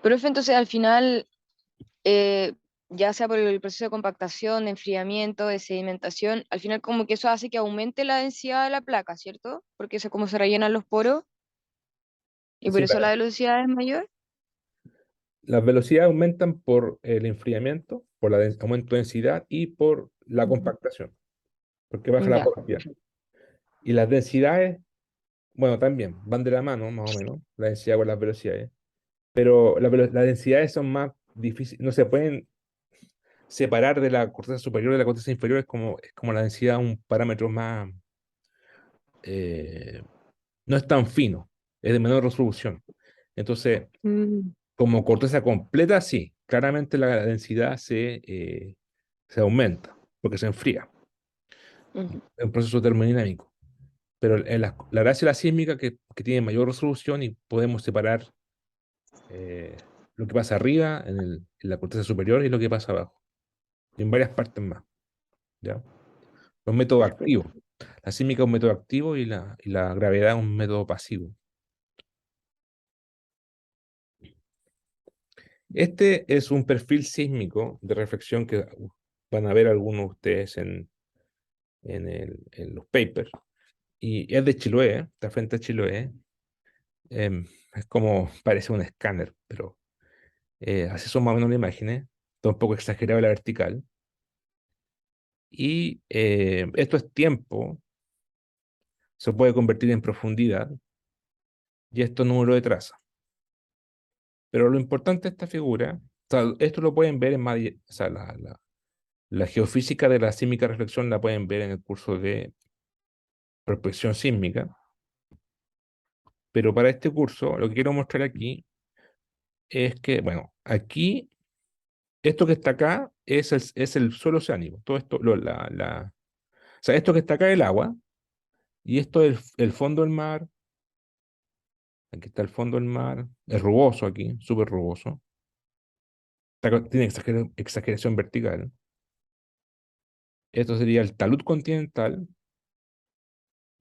Profe, entonces al final, ya sea por el proceso de compactación, de enfriamiento, de sedimentación, al final como que eso hace que aumente la densidad de la placa, ¿cierto? Porque eso es como se rellenan los poros y por Sí, eso la velocidad es mayor. las velocidades aumentan por el enfriamiento, por el aumento de densidad y por la Ujú. compactación, porque baja la Ya, porosidad. Y las densidades, bueno, también van de la mano, más o menos, la densidad con las velocidades, pero las densidades son más difíciles, no se pueden separar de la corteza superior de la corteza inferior, es como la densidad un parámetro más, eh, no es tan fino, es de menor resolución. Entonces, mm, como corteza completa, sí, claramente la densidad se aumenta porque se enfría. ujú, Es un proceso termodinámico. Pero en la gracia de la sísmica que tiene mayor resolución y podemos separar lo que pasa arriba en la corteza superior y lo que pasa abajo. Y en varias partes más. ¿Ya? Los métodos activos. perfecto. La sísmica es un método activo y la gravedad es un método pasivo. Este es un perfil sísmico de reflexión que van a ver algunos de ustedes en los papers. Y es de Chiloé, está frente a Chiloé. Es como, parece un escáner, pero así son más o menos las imágenes. Está un poco exagerada la vertical. Y esto es tiempo, se puede convertir en profundidad, y esto es número de traza. Pero lo importante de esta figura, o sea, esto lo pueden ver en más, o sea, la geofísica de la sísmica reflexión la pueden ver en el curso de prospección sísmica. Pero para este curso, lo que quiero mostrar aquí es que, bueno, aquí, esto que está acá es el suelo oceánico. Todo esto, o sea, esto que está acá es el agua, y esto es el fondo del mar. Aquí está el fondo del mar. Es rugoso aquí, súper rugoso. Tiene exageración vertical. Esto sería el talud continental.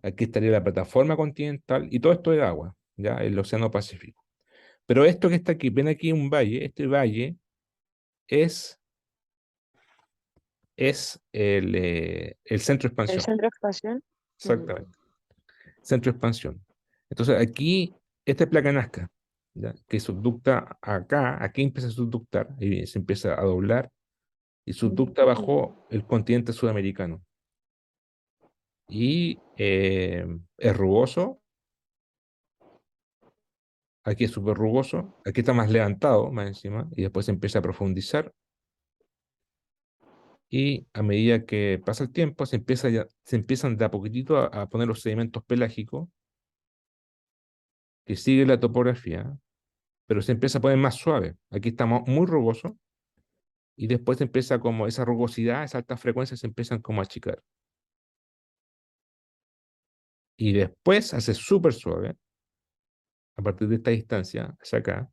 Aquí estaría la plataforma continental. Y todo esto es agua, ya, el Océano Pacífico. Pero esto que está aquí, ven aquí un valle. Este valle es, es el centro de El expansión. centro de expansión. Ujú, Exactamente. Centro de expansión. Entonces aquí, esta es placa Nazca, ¿ya? Que subducta acá, aquí empieza a subductar y se empieza a doblar y subducta ujú. bajo el continente sudamericano. Y es rugoso, aquí es súper rugoso, aquí está más levantado, más encima, y después se empieza a profundizar. Y a medida que pasa el tiempo, se empiezan de a poquitito a poner los sedimentos pelágicos, que sigue la topografía, pero se empieza a poner más suave. Aquí estamos muy rugoso, y después empieza como esa rugosidad, esa alta frecuencia se empiezan como a achicar. Y después hace súper suave, a partir de esta distancia, hacia acá.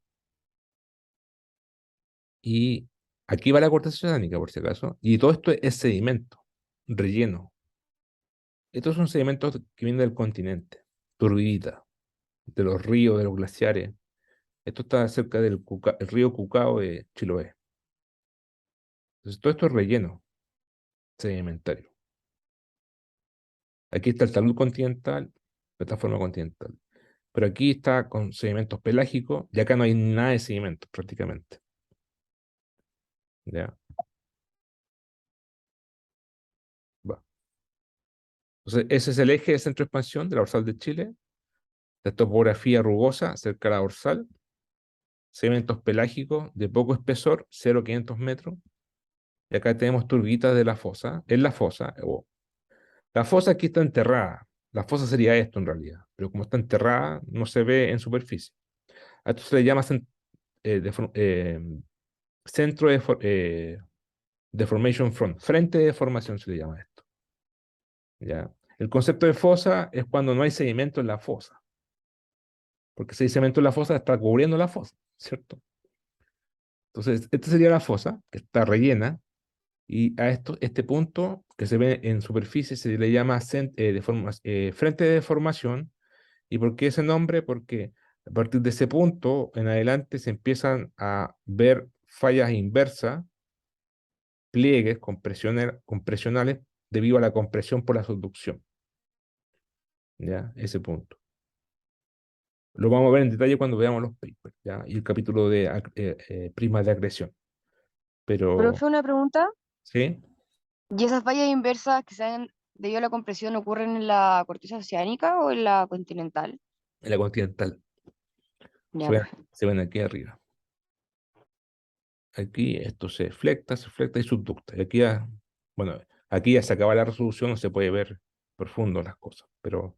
Y aquí va la corteza oceánica, por si acaso. Y todo esto es sedimento, relleno. Estos son sedimentos que vienen del continente, turbidita, de los ríos, de los glaciares. Esto está cerca del el río Cucao de Chiloé. Entonces, todo esto es relleno sedimentario. Aquí está el talud continental, plataforma continental. Pero aquí está con sedimentos pelágicos y acá no hay nada de sedimentos prácticamente. ¿Ya? Va. Entonces, ese es el eje de centro de expansión de la dorsal de Chile, la topografía rugosa cerca de la dorsal, sedimentos pelágicos de poco espesor, 0,500 metros, y acá tenemos turbitas de la fosa. En la fosa, la fosa aquí está enterrada. La fosa sería esto en realidad, pero como está enterrada, no se ve en superficie. A esto se le llama centro deformation front, frente de deformación se le llama esto. ¿Ya? El concepto de fosa es cuando no hay sedimento en la fosa, porque si hay sedimento en la fosa está cubriendo la fosa, ¿cierto? Entonces, esta sería la fosa, que está rellena, y a este punto que se ve en superficie se le llama frente de deformación. ¿Y por qué ese nombre? Porque a partir de ese punto en adelante se empiezan a ver fallas inversas pliegues compresionales debido a la compresión por la subducción. ¿Ya? Ese punto. Lo vamos a ver en detalle cuando veamos los papers, ¿ya? Y el capítulo de prismas de acreción. Pero, Profe, una pregunta. ¿sí? ¿Y esas fallas inversas que se dan debido a la compresión ocurren en la corteza oceánica o en la continental? En la continental. Se Ya, ven, perfecto. se ven aquí arriba. Aquí esto se flecta y subducta. Y aquí ya, bueno, aquí ya se acaba la resolución, no se puede ver profundo las cosas, pero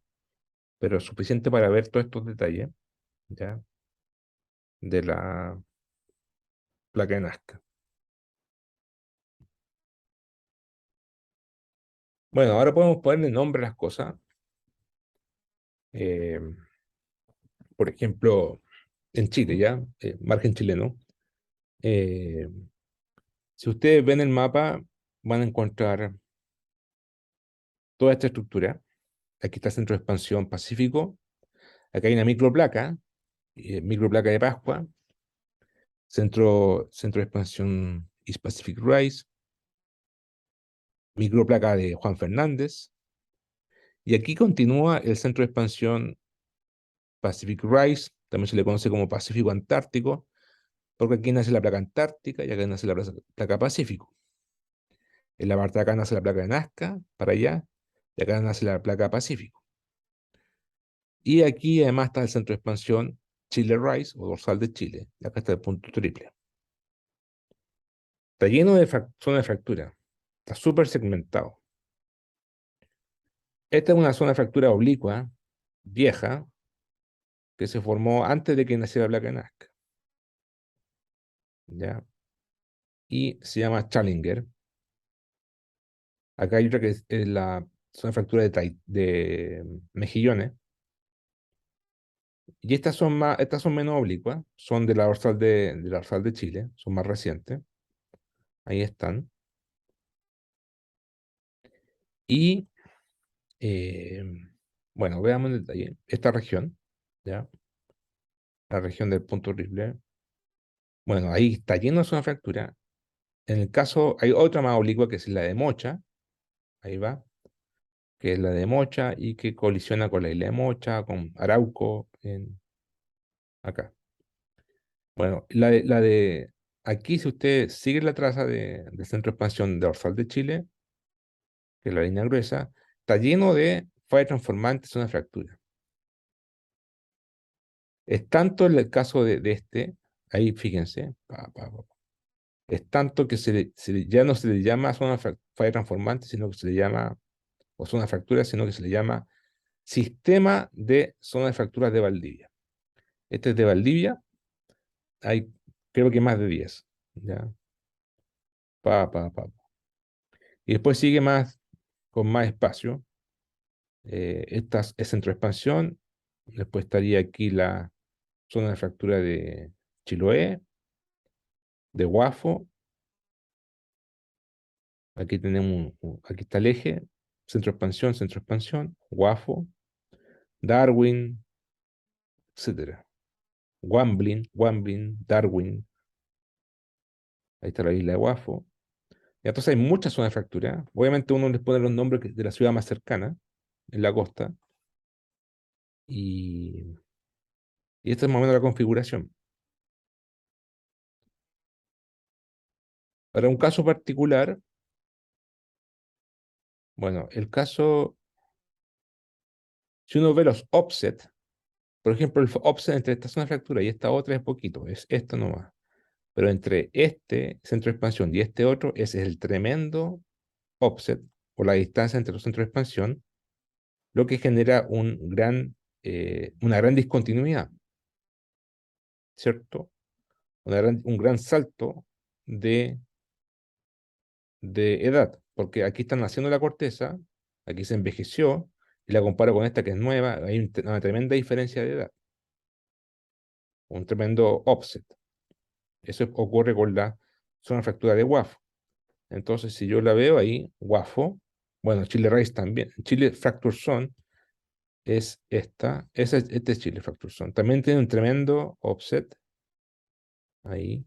es suficiente para ver todos estos detalles, ¿ya? De la placa de Nazca. Bueno, ahora podemos ponerle nombre a las cosas. Eh, por ejemplo, en Chile, ¿ya? Margen chileno. Eh, si ustedes ven el mapa, van a encontrar toda esta estructura. Aquí está el centro de expansión Pacífico. Acá hay una microplaca de Pascua, centro de expansión East Pacific Rise, microplaca de Juan Fernández, y aquí continúa el centro de expansión Pacific Rise, también se le conoce como Pacífico Antártico, porque aquí nace la placa Antártica y acá nace la placa Pacífico. En la parte de acá nace la placa de Nazca, para allá, y acá nace la placa Pacífico. Y aquí además está el centro de expansión Chile Rise o dorsal de Chile, y acá está el punto triple. Está lleno de zona de fractura, está súper segmentado. Esta es una zona de fractura oblicua, vieja, que se formó antes de que naciera la placa de Nazca, ¿ya? Y se llama Challenger. Acá hay otra que es la zona de fractura de mejillones. Y estas son menos oblicuas, son de la dorsal de Chile, son más recientes. Ahí están. Y eh, bueno, veamos en detalle esta región, ¿ya? La región del punto horrible. Bueno, ahí está lleno de zona de fractura. En el caso, hay otra más oblicua que es la de Mocha, ahí va, que es la de Mocha y que colisiona con la isla de Mocha, con Arauco, acá. Bueno, aquí, si usted sigue la traza del centro de expansión de dorsal de Chile, que es la línea gruesa, está lleno de fallas transformantes, zona de fractura. Es tanto el caso de este, ahí fíjense, es tanto que ya no se le llama falla transformante, sino que se le llama, o zona de fractura, sino que se le llama sistema de zona de fracturas de Valdivia. Este es de Valdivia, hay creo que más de 10, ¿ya? Pa, pa, pa. Y después sigue con más espacio. Esta es centro de expansión. Después estaría aquí la zona de fractura de Chiloé, de Guafo. Aquí tenemos, aquí está el eje, centro de expansión, Guafo, Darwin, etcétera. Wamblin, Darwin. Ahí está la isla de Guafo. Y entonces hay muchas zonas de fractura. Obviamente uno les pone los nombres de la ciudad más cercana, en la costa, y, y esta es más o menos la configuración. Para un caso particular, bueno, si uno ve los offset, por ejemplo, el offset entre esta zona de fractura y esta otra es poquito, es esto nomás. Pero entre este centro de expansión y este otro, ese es el tremendo offset, o la distancia entre los centros de expansión, lo que genera una gran discontinuidad, ¿cierto? Un gran salto de, de edad, porque aquí están naciendo la corteza, aquí se envejeció, y la comparo con esta que es nueva, hay una tremenda diferencia de edad, un tremendo offset. Eso ocurre con la zona fractura de WAF. Entonces, si yo la veo ahí, WAFO, bueno, Chile Race también, Chile Fracture Zone es este es Chile Fracture Zone. También tiene un tremendo offset ahí,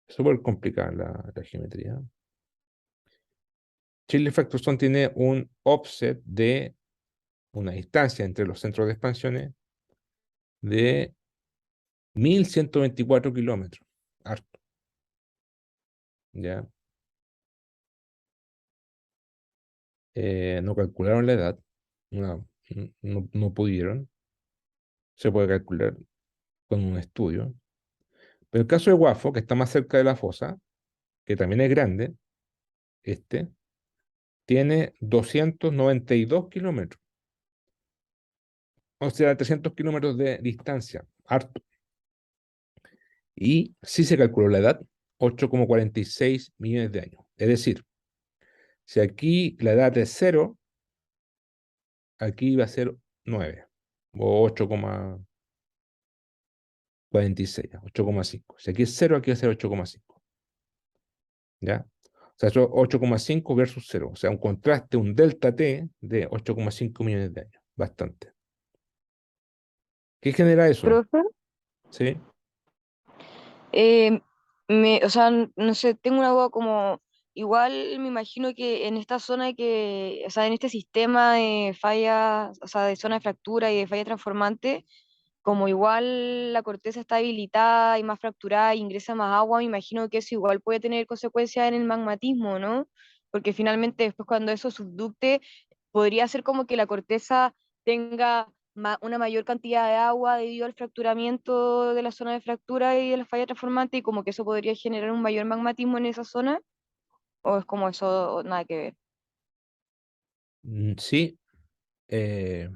Es súper complicada la geometría. Chile Factorzone tiene un offset de una distancia entre los centros de expansiones de 1124 kilómetros. Harto, ¿ya? No calcularon la edad, no pudieron. Se puede calcular con un estudio. Pero el caso de Guafo, que está más cerca de la fosa, que también es grande, este, tiene 292 kilómetros. O sea, 300 kilómetros de distancia. Harto. Y sí se calculó la edad, 8,46 millones de años. Es decir, si aquí la edad es cero, aquí va a ser 9 o 8,46, 8,5. Si aquí es cero, aquí va a ser 8,5. ¿Ya? O sea, eso 8,5 versus cero. O sea, un contraste, un delta T de 8,5 millones de años. Bastante. ¿Qué genera eso? Profe, ¿Sí? eh, o sea, no sé, tengo una duda como, igual me imagino que en esta zona que, o sea, en este sistema de fallas, o sea, de zona de fractura y de falla transformante, como igual la corteza está habilitada y más fracturada y ingresa más agua, me imagino que eso igual puede tener consecuencias en el magmatismo, ¿no? Porque finalmente después cuando eso subducte, podría ser como que la corteza tenga una mayor cantidad de agua debido al fracturamiento de la zona de fractura y de la falla transformante y como que eso podría generar un mayor magmatismo en esa zona, o es como eso nada que ver. Sí. eh,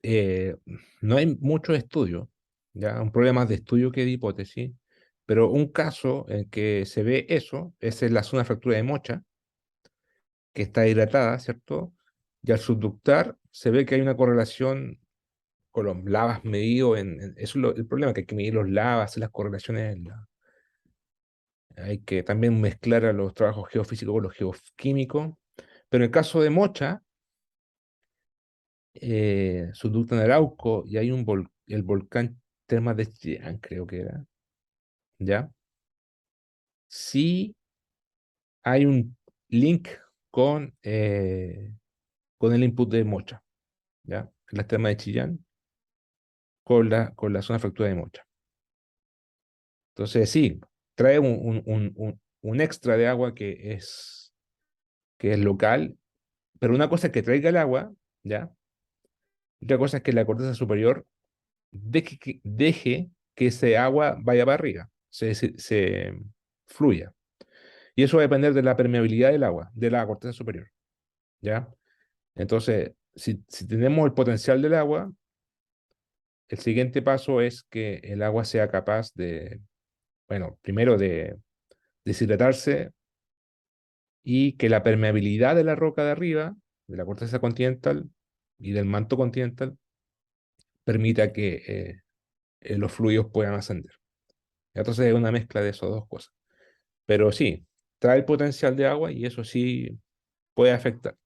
eh, no hay muchos estudios, ya, un problema más de estudio que de hipótesis, pero un caso en que se ve eso es en la zona de fractura de mocha, que está hidratada, ¿cierto? Y al subductar se ve que hay una correlación con los lavas medidos eso es el problema, que hay que medir los lavas, hacer las correlaciones, hay que también mezclar a los trabajos geofísicos con los geoquímicos, pero en el caso de mocha, subductan Arauco y hay el volcán Termas de Chillán, creo que era, ¿ya? Sí hay un link con el input de Mocha, ¿ya? En las termas de Chillán con la zona de fractura de Mocha. Entonces, sí, trae un extra de agua que es local, pero una cosa es que traiga el agua, ¿ya? Otra cosa es que la corteza superior deje que ese agua vaya para arriba, se fluya. Y eso va a depender de la permeabilidad del agua, de la corteza superior, ¿ya? Entonces, si tenemos el potencial del agua, el siguiente paso es que el agua sea capaz de, bueno, primero de deshidratarse y que la permeabilidad de la roca de arriba, de la corteza continental y del manto continental, permita que los fluidos puedan ascender. Entonces es una mezcla de esas dos cosas. Pero sí, trae el potencial de agua y eso sí puede afectar,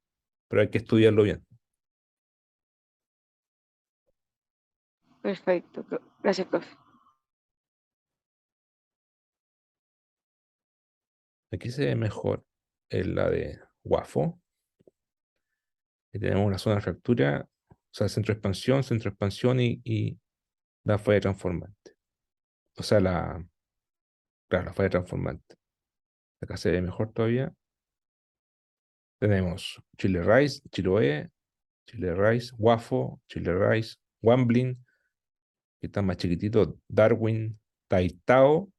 pero hay que estudiarlo bien. Perfecto, gracias, profe. Aquí se ve mejor en la de Guafo, que tenemos una zona de fractura, o sea, centro de expansión y la falla transformante. O sea, claro, la falla transformante. Acá se ve mejor todavía. Tenemos Chile Rice, Chiloé, Chile Rice, Guafo, Chile Rice, Wamblin, que está más chiquitito, Darwin, Taitao,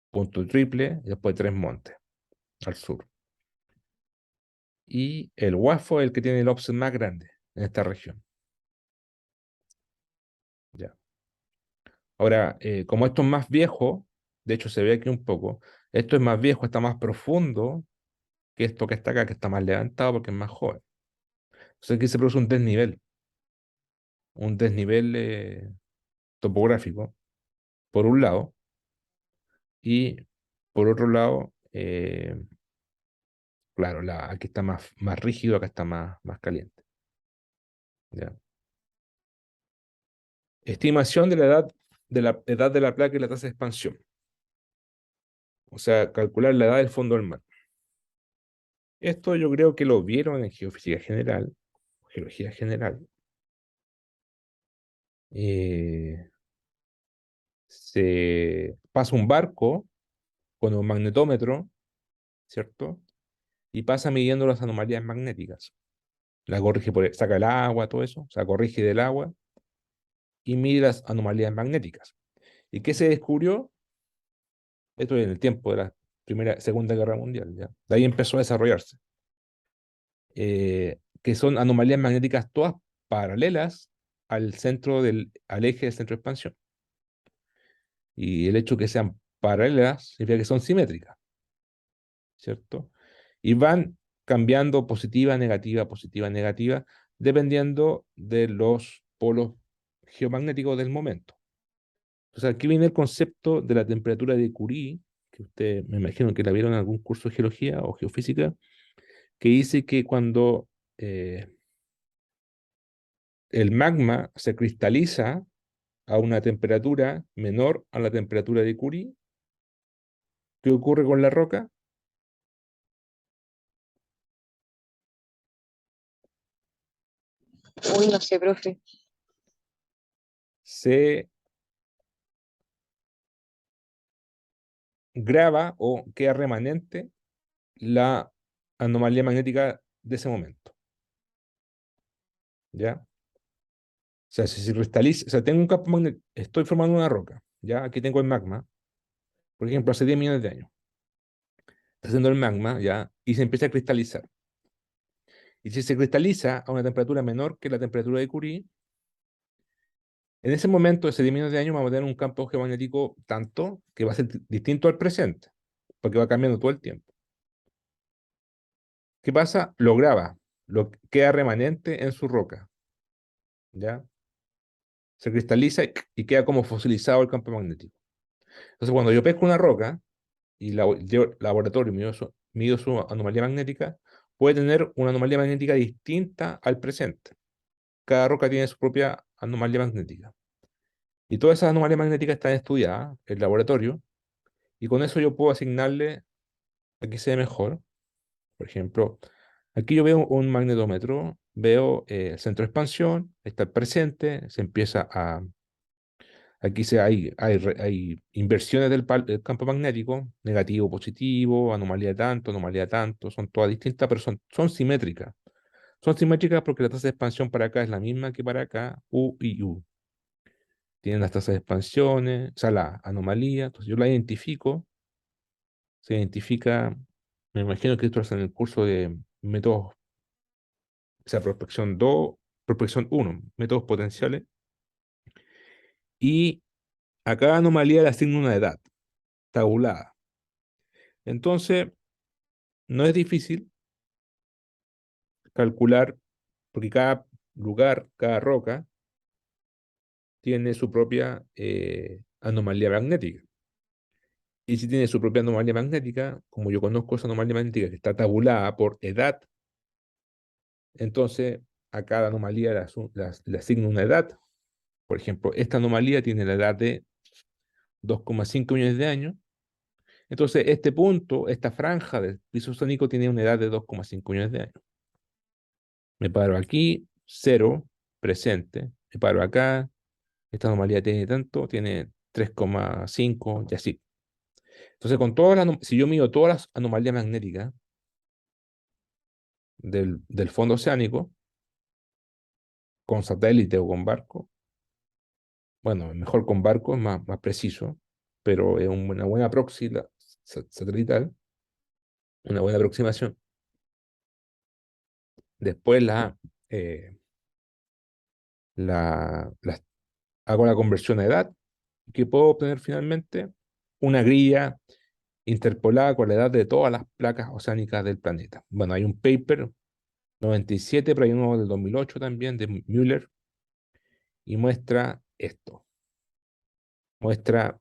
Punto Triple, y después Tres Montes, al sur. Y el Guafo es el que tiene el offset más grande en esta región. Ya. Ahora, como esto es más viejo, de hecho se ve aquí un poco, esto es más viejo, está más profundo que esto que está acá, que está más levantado porque es más joven. Entonces aquí se produce un desnivel topográfico, por un lado, y por otro lado, claro, aquí está más rígido, acá está más caliente. ¿Ya? Estimación de la edad de la edad de la placa y la tasa de expansión. O sea, calcular la edad del fondo del mar. Esto yo creo que lo vieron en geofísica general, geología general. Eh, Se pasa un barco con un magnetómetro, ¿cierto? Y pasa midiendo las anomalías magnéticas. La corrige saca el agua, todo eso, o sea, corrige del agua y mide las anomalías magnéticas. ¿Y qué se descubrió? Esto en el tiempo de la Segunda Guerra Mundial, ¿ya? De ahí empezó a desarrollarse. Que son anomalías magnéticas todas paralelas al eje del centro de expansión. Y el hecho que sean paralelas significa que son simétricas, ¿cierto? Y van cambiando positiva, negativa, dependiendo de los polos geomagnéticos del momento. Entonces aquí viene el concepto de la temperatura de Curie, que usted me imagino que la vieron en algún curso de geología o geofísica, que dice que cuando el magma se cristaliza a una temperatura menor a la temperatura de Curie, ¿qué ocurre con la roca? Uy, no sé, profe. Se graba o queda remanente la anomalía magnética de ese momento, ¿ya? O sea, si se cristaliza, o sea, tengo un campo magnético, estoy formando una roca, ¿ya? Aquí tengo el magma, por ejemplo, hace 10 millones de años. Está haciendo el magma, ¿ya? Y se empieza a cristalizar. Y si se cristaliza a una temperatura menor que la temperatura de Curie, en ese momento, ese 10 millones de años, vamos a tener un campo geomagnético tanto que va a ser distinto al presente, porque va cambiando todo el tiempo. ¿Qué pasa? Lo graba, lo queda remanente en su roca, ¿ya? Se cristaliza y queda como fosilizado el campo magnético. Entonces, cuando yo pesco una roca y llevo al laboratorio y mido su anomalía magnética, puede tener una anomalía magnética distinta al presente. Cada roca tiene su propia anomalía magnética. Y todas esas anomalías magnéticas están estudiadas en el laboratorio, y con eso yo puedo asignarle a que sea mejor. Por ejemplo, aquí yo veo un magnetómetro, veo el centro de expansión, está el presente, se empieza a... Aquí hay inversiones del campo magnético, negativo, positivo, anomalía tanto, son todas distintas, pero son simétricas. Son simétricas porque la tasa de expansión para acá es la misma que para acá, U y U. Tienen las tasas de expansiones, o sea, la anomalía, entonces yo la identifico, se identifica, me imagino que esto es en el curso de métodos, o sea, prospección 2, prospección 1, métodos potenciales, y a cada anomalía le asigno una edad tabulada. Entonces, no es difícil calcular, porque cada lugar, cada roca, tiene su propia anomalía magnética. Y si tiene su propia anomalía magnética, como yo conozco esa anomalía magnética que está tabulada por edad, entonces a cada anomalía le asigno una edad. Por ejemplo, esta anomalía tiene la edad de 2,5 millones de años. Entonces, este punto, esta franja del piso sónico tiene una edad de 2,5 millones de años. Me paro aquí, cero, presente. Me paro acá, esta anomalía tiene tanto, tiene 3,5 y así. Entonces, si yo mido todas las anomalías magnéticas del fondo oceánico, con satélite o con barco, bueno, mejor con barco, es más preciso, pero es una buena proxy satelital, una buena aproximación. Después eh, las hago la conversión a edad, que puedo obtener finalmente una grilla interpolada con la edad de todas las placas oceánicas del planeta. Bueno, hay un paper 97, pero hay uno del 2008 también, de Müller, y muestra esto. Muestra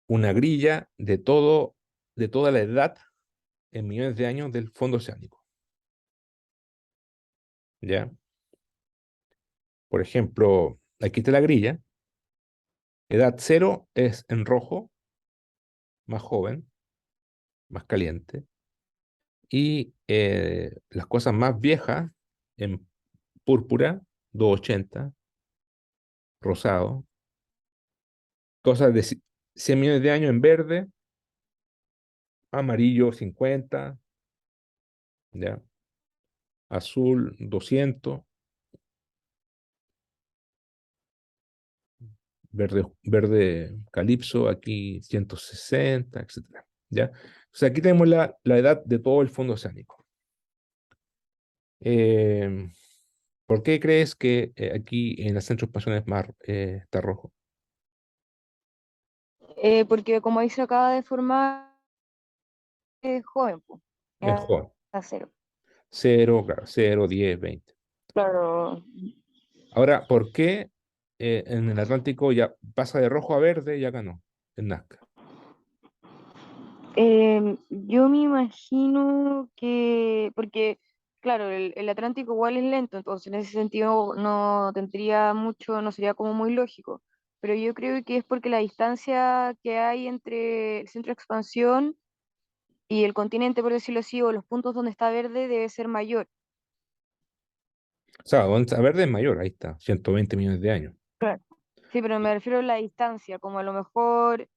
una grilla de toda la edad en millones de años del fondo oceánico. ¿Ya? Por ejemplo, aquí está la grilla, Edad cero es en rojo, más joven, más caliente. Y las cosas más viejas en púrpura, 280, rosado. Cosas de 100 millones de años en verde, amarillo 50, ¿ya? Azul 200, verde calipso aquí 160, etcétera, ¿ya? O sea, aquí tenemos la edad de todo el fondo oceánico. Eh, ¿Por qué crees que aquí en el centro espacial mar está rojo? Porque como ahí se acaba de formar, es joven, pues. Es Ya joven. está cero. Cero, claro, 0, 10, 20. Claro. Ahora, ¿por qué en el Atlántico ya pasa de rojo a verde y acá no? En Nazca. Yo me imagino que, porque, claro, el Atlántico igual es lento, entonces en ese sentido no tendría mucho, no sería como muy lógico, pero yo creo que es porque la distancia que hay entre el centro de expansión y el continente, por decirlo así, o los puntos donde está verde debe ser mayor. O sea, donde está verde es mayor, ahí está, 120 millones de años. Claro. Sí, pero me refiero a la distancia, como a lo mejor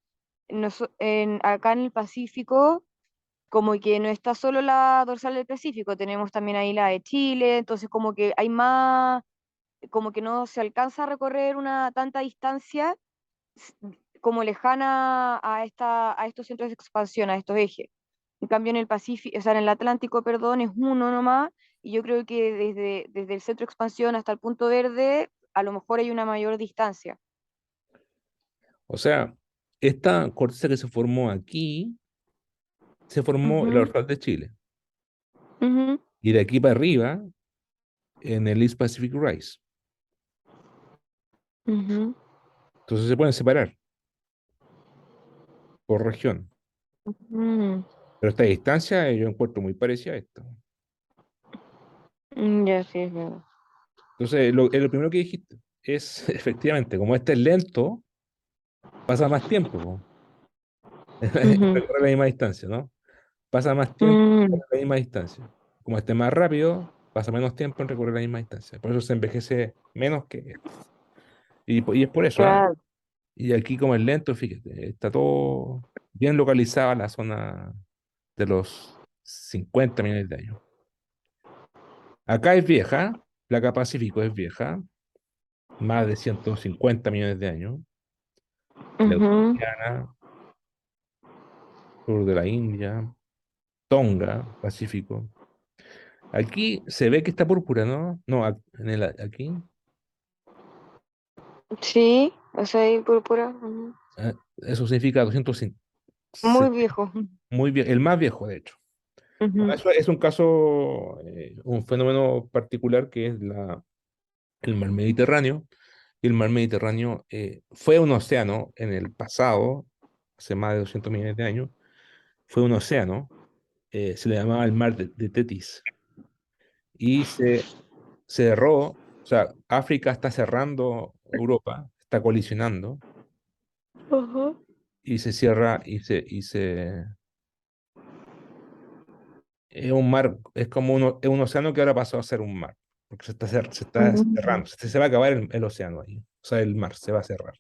acá en el Pacífico como que no está solo la dorsal del Pacífico, tenemos también ahí la de Chile, entonces como que hay más, como que no se alcanza a recorrer una tanta distancia s- como lejana a estos centros de expansión, a estos ejes. En cambio en el Pacífico, o sea, en el Atlántico, perdón, es uno nomás, y yo creo que desde el centro de expansión hasta el punto verde, a lo mejor hay una mayor distancia. O sea, esta corteza que se formó aquí, se formó en la Ujú, dorsal de Chile. ujú, Y de aquí para arriba, en el East Pacific Rise. ujú, Entonces se pueden separar por región. ujú. Pero esta distancia yo encuentro muy parecida a esto. Ya sí, es verdad. Entonces, lo primero que dijiste es, efectivamente, como este es lento, pasa más tiempo, po, en Ujú. recorrer la misma distancia, ¿no? Pasa más tiempo en Mm, recorrer la misma distancia. Como este es más rápido, pasa menos tiempo en recorrer la misma distancia. Por eso se envejece menos que este. Y es por eso, ¿ah? claro. Y aquí como es lento, fíjate, está todo bien localizado en la zona de los 50 millones de años. Acá es vieja, placa Pacífico es vieja, más de 150 millones de años. La Ujú. Guayana, sur de la India, Tonga, Pacífico. Aquí se ve que está púrpura, ¿no? No, aquí. Sí, o sea, hay púrpura. Ujú. Eso significa 250, Muy viejo. muy bien, el más viejo, de hecho. Bueno, Ujú, eso es un caso, un fenómeno particular que es el mar Mediterráneo. Y el mar Mediterráneo fue un océano en el pasado, hace más de 200 millones de años, fue un océano, se le llamaba el mar de Tetis, y se cerró, o sea, África está cerrando Europa, está colisionando, ujú, y se cierra, es un mar, es como es un océano que ahora pasó a ser un mar, porque se está ujú. cerrando, se va a acabar el océano ahí, o sea, el mar se va a cerrar.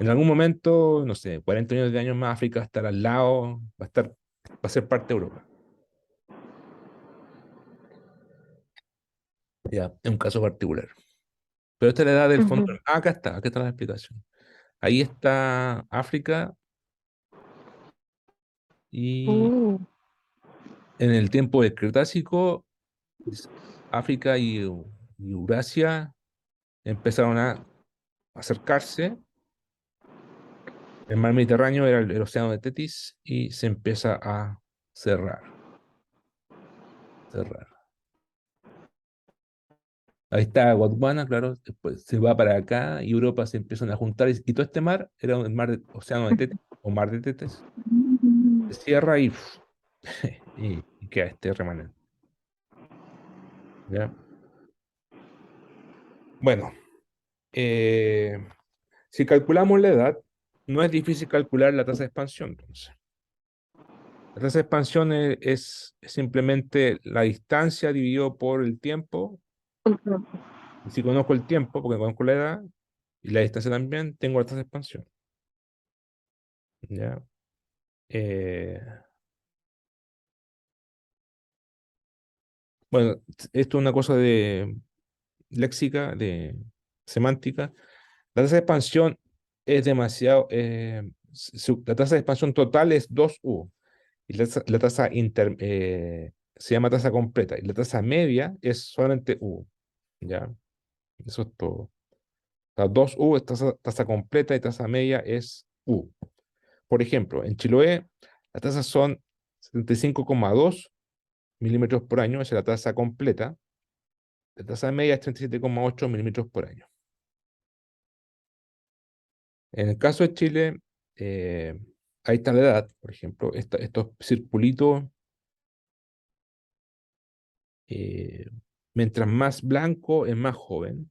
En algún momento, no sé, 40 millones de años más, África va a estar al lado, va a ser parte de Europa. Ya, es un caso particular. Pero esta es la edad del fondo. Ujú. Ah, acá está la explicación. Ahí está África y Uh, en el tiempo del Cretácico, dice, África y Eurasia empezaron a acercarse. El mar Mediterráneo era el océano de Tetis y se empieza a cerrar, cerrar. Ahí está Gondwana, claro, después se va para acá y Europa se empiezan a juntar y todo este mar era el mar océano de Tetis o mar de Tetis, se cierra y, y queda este remanente. ¿Ya? Bueno, eh, Si calculamos la edad, no es difícil calcular la tasa de expansión, entonces. La tasa de expansión es simplemente la distancia dividido por el tiempo. Ujú. Y si conozco el tiempo, porque conozco la edad, y la distancia también, tengo la tasa de expansión. ¿Ya? Eh, bueno, esto es una cosa de léxica, de semántica. La tasa de expansión es demasiado. La tasa de expansión total es 2U. Y la tasa se llama tasa completa. Y la tasa media es solamente U. ¿Ya? Eso es todo. O sea, 2U es tasa completa y tasa media es U. Por ejemplo, en Chiloé, las tasas son 75,2 milímetros por año, esa es la tasa completa. La tasa media es 37,8 milímetros por año. En el caso de Chile, eh, ahí está la edad, por ejemplo, estos circulitos, eh, mientras más blanco es más joven,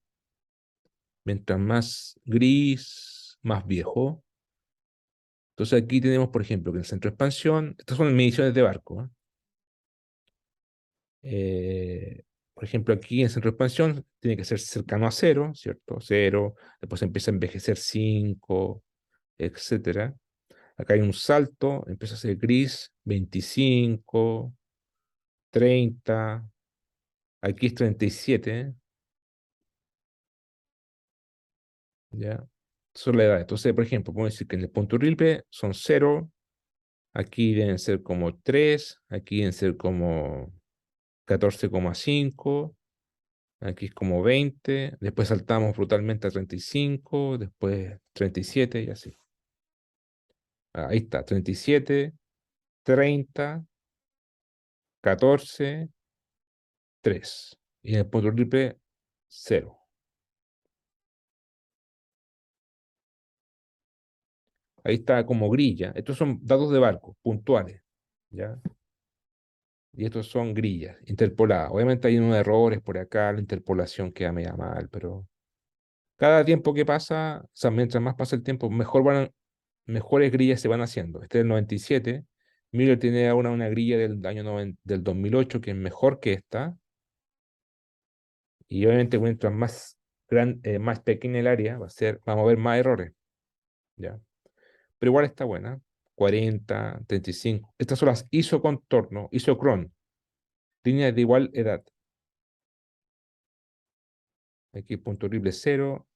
mientras más gris, más viejo. Entonces aquí tenemos, por ejemplo, que en el centro de expansión, estas son mediciones de barco, ¿eh? Por ejemplo, aquí en centro de expansión tiene que ser cercano a cero, ¿cierto? Cero, después empieza a envejecer 5, etcétera. Acá hay un salto, empieza a ser gris, 25, 30, aquí es 37, ¿ya? Son la edad. Entonces, por ejemplo, podemos decir que en el punto Rilpe son cero, aquí deben ser como 3, aquí deben ser como 14,5. Aquí es como 20, después saltamos brutalmente a 35, después 37 y así. Ahí está, 37, 30, 14, 3. Y en el punto triple, 0. Ahí está como grilla. Estos son datos de barco, puntuales. ¿Ya? Y estos son grillas, interpoladas. Obviamente hay unos errores por acá, la interpolación queda media mal, pero cada tiempo que pasa, o sea, mientras más pasa el tiempo, mejores grillas se van haciendo. Este es el 97. Miller tiene ahora una grilla del año del 2008 que es mejor que esta. Y obviamente mientras más pequeña el área, vamos a ver más errores. ¿Ya? Pero igual está buena. 40, 35. Estas son las isocontorno, isocron, líneas de igual edad. Aquí punto horrible 0.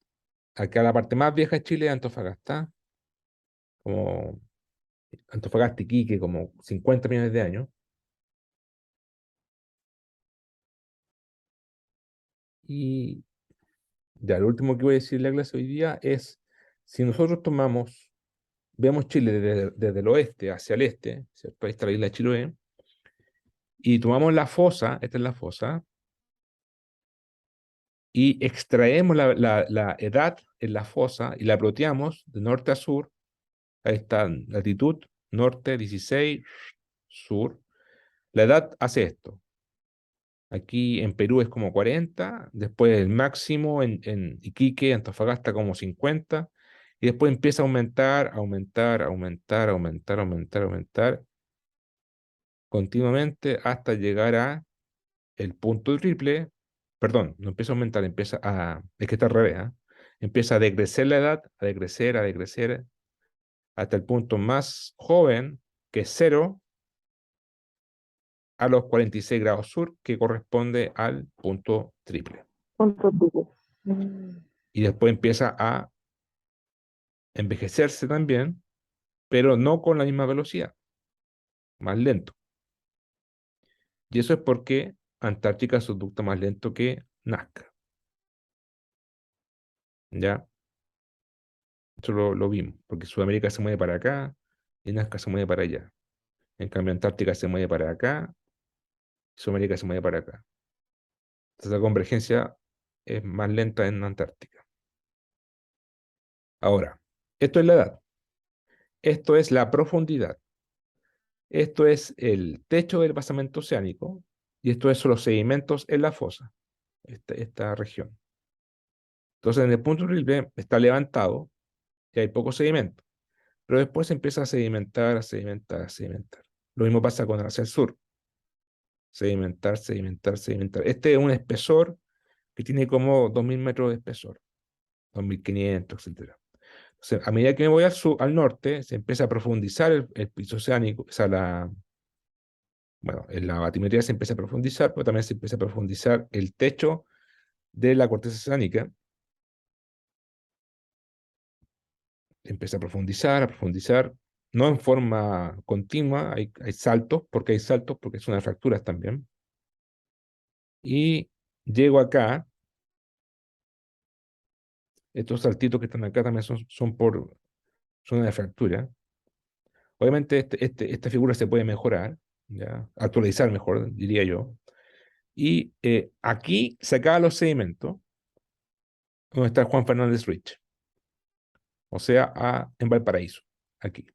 Acá la parte más vieja de Chile es Antofagasta, como Antofagasta, Iquique, como 50 millones de años. Y ya, lo último que voy a decir en la clase hoy día es, si nosotros vemos Chile desde el oeste hacia el este, ¿cierto? Ahí está la isla de Chiloé, y tomamos la fosa, esta es la fosa, y extraemos la edad en la fosa y la ploteamos de norte a sur, ahí está latitud, norte 16, sur, la edad hace esto. Aquí en Perú es como 40, después el máximo en Iquique, Antofagasta como 50, y después empieza a aumentar, aumentar, aumentar, aumentar, aumentar, aumentar, continuamente hasta llegar a el punto triple, perdón, no empieza a aumentar, es que está al revés, ¿ah? Empieza a decrecer la edad, a decrecer, hasta el punto más joven, que es cero, a los 46 grados sur, que corresponde al punto triple. Punto triple. Mm. Y después empieza a envejecerse también, pero no con la misma velocidad, más lento. Y eso es porque Antártica se conducta más lento que Nazca. ¿Ya? Eso lo vimos, porque Sudamérica se mueve para acá y Nazca se mueve para allá. En cambio, Antártica se mueve para acá y Sudamérica se mueve para acá. Entonces la convergencia es más lenta en Antártica. Ahora, esto es la edad, esto es la profundidad, esto es el techo del basamento oceánico y esto son los sedimentos en la fosa, esta región. Entonces, en el punto Rilbe está levantado, que hay poco sedimento. Pero después se empieza a sedimentar, a sedimentar, a sedimentar. Lo mismo pasa con hacia el sur. Sedimentar, sedimentar, sedimentar. Este es un espesor que tiene como 2000 metros de espesor, 2500, etcétera. Entonces, a medida que me voy al sur, al norte, se empieza a profundizar el piso oceánico, o sea, bueno, en la batimetría se empieza a profundizar, pero también se empieza a profundizar el techo de la corteza oceánica. Empieza a profundizar, no en forma continua, hay saltos, porque son unas fracturas también. Y llego acá, estos saltitos que están acá también son una fractura. Obviamente esta figura se puede mejorar, ¿ya? Actualizar mejor, diría yo. Y aquí se acaban los sedimentos, donde está Juan Fernández Rich, o sea, en Valparaíso, aquí.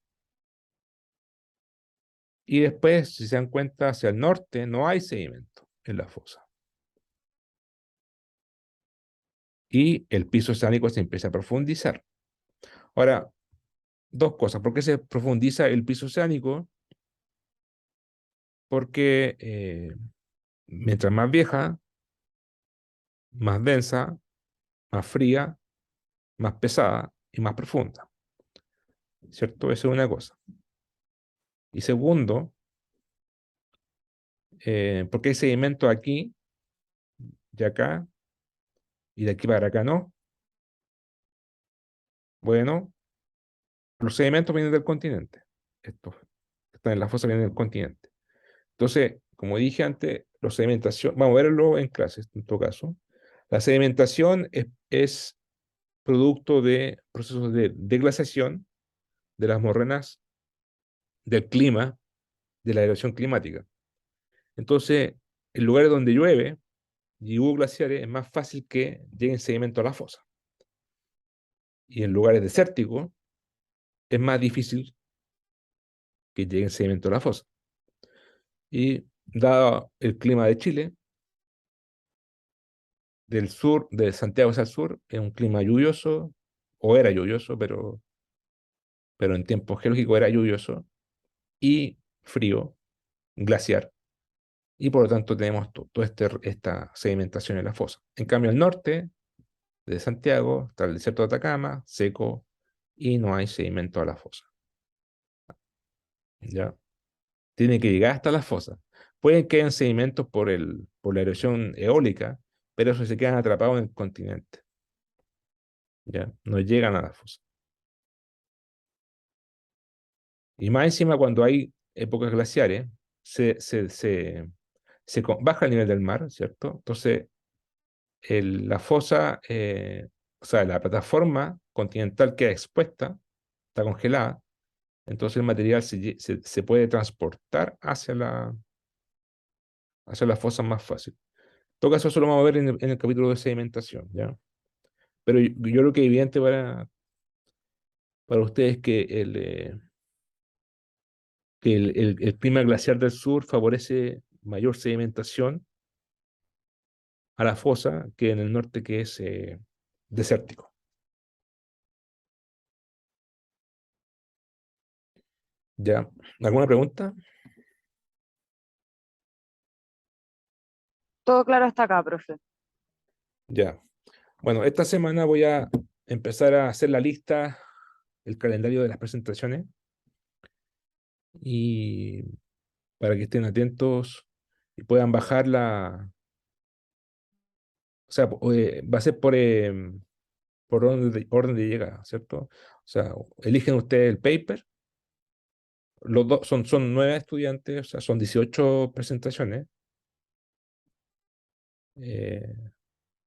Y después, si se dan cuenta, hacia el norte no hay sedimento en la fosa. Y el piso oceánico se empieza a profundizar. Ahora, dos cosas. ¿Por qué se profundiza el piso oceánico? Porque mientras más vieja, más densa, más fría, más pesada y más profunda. ¿Cierto? Eso es una cosa. Y segundo, porque hay sedimentos aquí y acá, y de aquí para acá no. Bueno, los sedimentos vienen del continente. Estos que están en la fosa vienen del continente. Entonces, como dije antes, la sedimentación, vamos a verlo en clases en todo caso. La sedimentación es producto de procesos de deglaciación de las morrenas, del clima, de la erosión climática. Entonces, en lugares donde llueve y hubo glaciares, es más fácil que lleguen sedimentos a la fosa. Y en lugares desérticos, es más difícil que lleguen sedimentos a la fosa. Y dado el clima de Chile, del sur, de Santiago hacia el sur, es un clima lluvioso, o era lluvioso, pero en tiempos geológicos era lluvioso, y frío, glaciar, y por lo tanto tenemos toda esta sedimentación en la fosa. En cambio, al norte de Santiago está el desierto de Atacama, seco, y no hay sedimento a la fosa. ¿Ya? Tiene que llegar hasta la fosa. Pueden que hayan sedimentos por la erosión eólica, pero eso se quedan atrapados en el continente. ¿Ya? No llegan a la fosa. Y más encima, cuando hay épocas glaciares, baja el nivel del mar, ¿cierto? Entonces, la fosa, o sea, la plataforma continental queda expuesta, está congelada, entonces el material se puede transportar hacia la fosa más fácil. En todo caso, eso lo vamos a ver en el capítulo de sedimentación, ¿ya? Pero yo creo que es evidente para ustedes que el clima glaciar del sur favorece mayor sedimentación a la fosa que en el norte, que es desértico. ¿Ya? ¿Alguna pregunta? Todo claro hasta acá, profe. Ya. Bueno, esta semana voy a empezar a hacer la lista, el calendario de las presentaciones, y para que estén atentos y puedan bajarla. O sea, va a ser por orden de llegada, ¿cierto? O sea, eligen ustedes el paper. Los dos son 9 estudiantes, o sea, son 18 presentaciones, eh,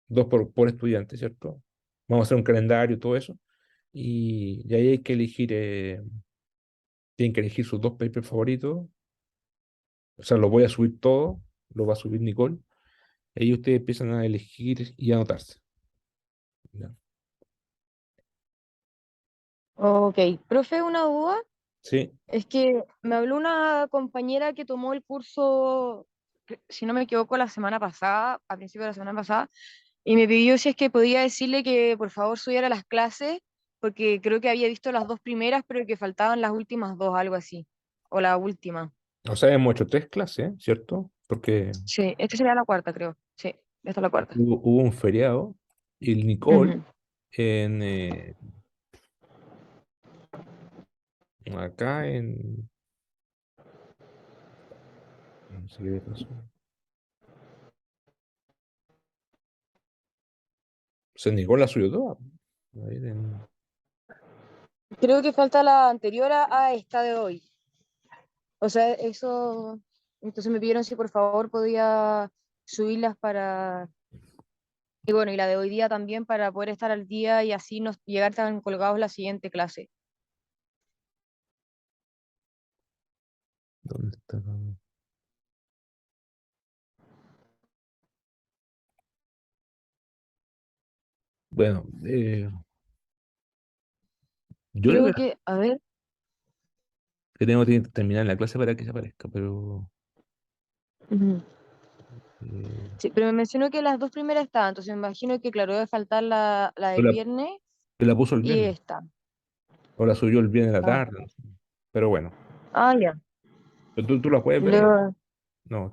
dos por estudiante, ¿cierto? Vamos a hacer un calendario y todo eso. Y ahí hay que elegir, tienen que elegir sus dos papers favoritos. O sea, los voy a subir todos, los va a subir Nicole. Ahí ustedes empiezan a elegir y a anotarse. ¿Ya? Ok, profe, una duda. Sí, Es que me habló una compañera que tomó el curso, si no me equivoco, la semana pasada, a principio de la semana pasada, y me pidió si es que podía decirle que por favor subiera las clases, porque creo que había visto las dos primeras, pero que faltaban las últimas dos, algo así. O la última. O sea, hemos hecho tres clases, ¿cierto? Porque Sí, esta sería la cuarta, creo. Sí, esta es la cuarta. hubo un feriado y el Nicole Ujú. en, acá en... No sé qué le pasó. Se Nicole la subió toda. A ver, Creo que falta la anterior a esta de hoy. O sea, eso. Entonces me pidieron si por favor podía subirlas para. Y bueno, y la de hoy día también para poder estar al día y así nos llegar tan colgados la siguiente clase. ¿dónde está? Bueno, yo creo Creo que, a ver, que tengo que terminar la clase para que se aparezca, pero ujú. eh, Sí, pero me mencionó que las dos primeras estaban, entonces me imagino que, claro, debe faltar la del pero viernes pero la puso el y viernes, esta. o la subió el viernes en la Ah, tarde, no sé. Pero bueno, ah, ya. pero tú la puedes ver. Luego, No,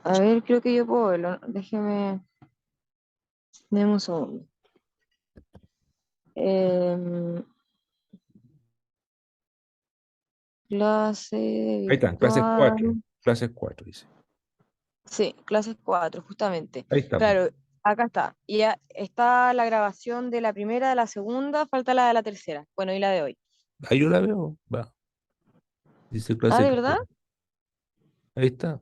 a ver, creo que yo puedo verlo. Déjeme un segundo. Em, clase ahí está, clases cuatro, virtual. clases 4 dice. Sí, clases 4 justamente. Ahí está, po. Claro, acá está. Y ya está la grabación de la primera, de la segunda, falta la de la tercera. Bueno, y la de hoy. Ahí yo la veo, va, dice Ah, clase ¿de verdad? 14. Ahí está.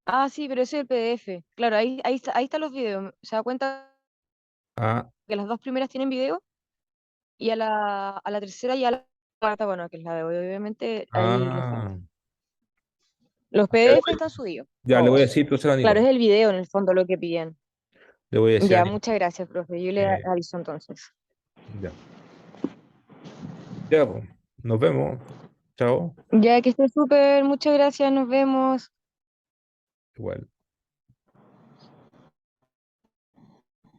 Ah, sí, pero ese es el PDF. Claro, ahí están los videos. ¿Se da cuenta Ah, que las dos primeras tienen video? Y a la tercera y a la cuarta, bueno, que es la de hoy, obviamente, ahí le falta. ah, Los ya, PDF están subidos, ya le voy a todos. decir entonces a la Claro, Nicole. es el video en el fondo lo que piden. Le voy a decir a la Ya, Nicole. muchas gracias, profe. Yo le eh, aviso entonces. ya, ya, pues, nos vemos. Chao. Ya que esté súper, muchas gracias, nos vemos. Igual.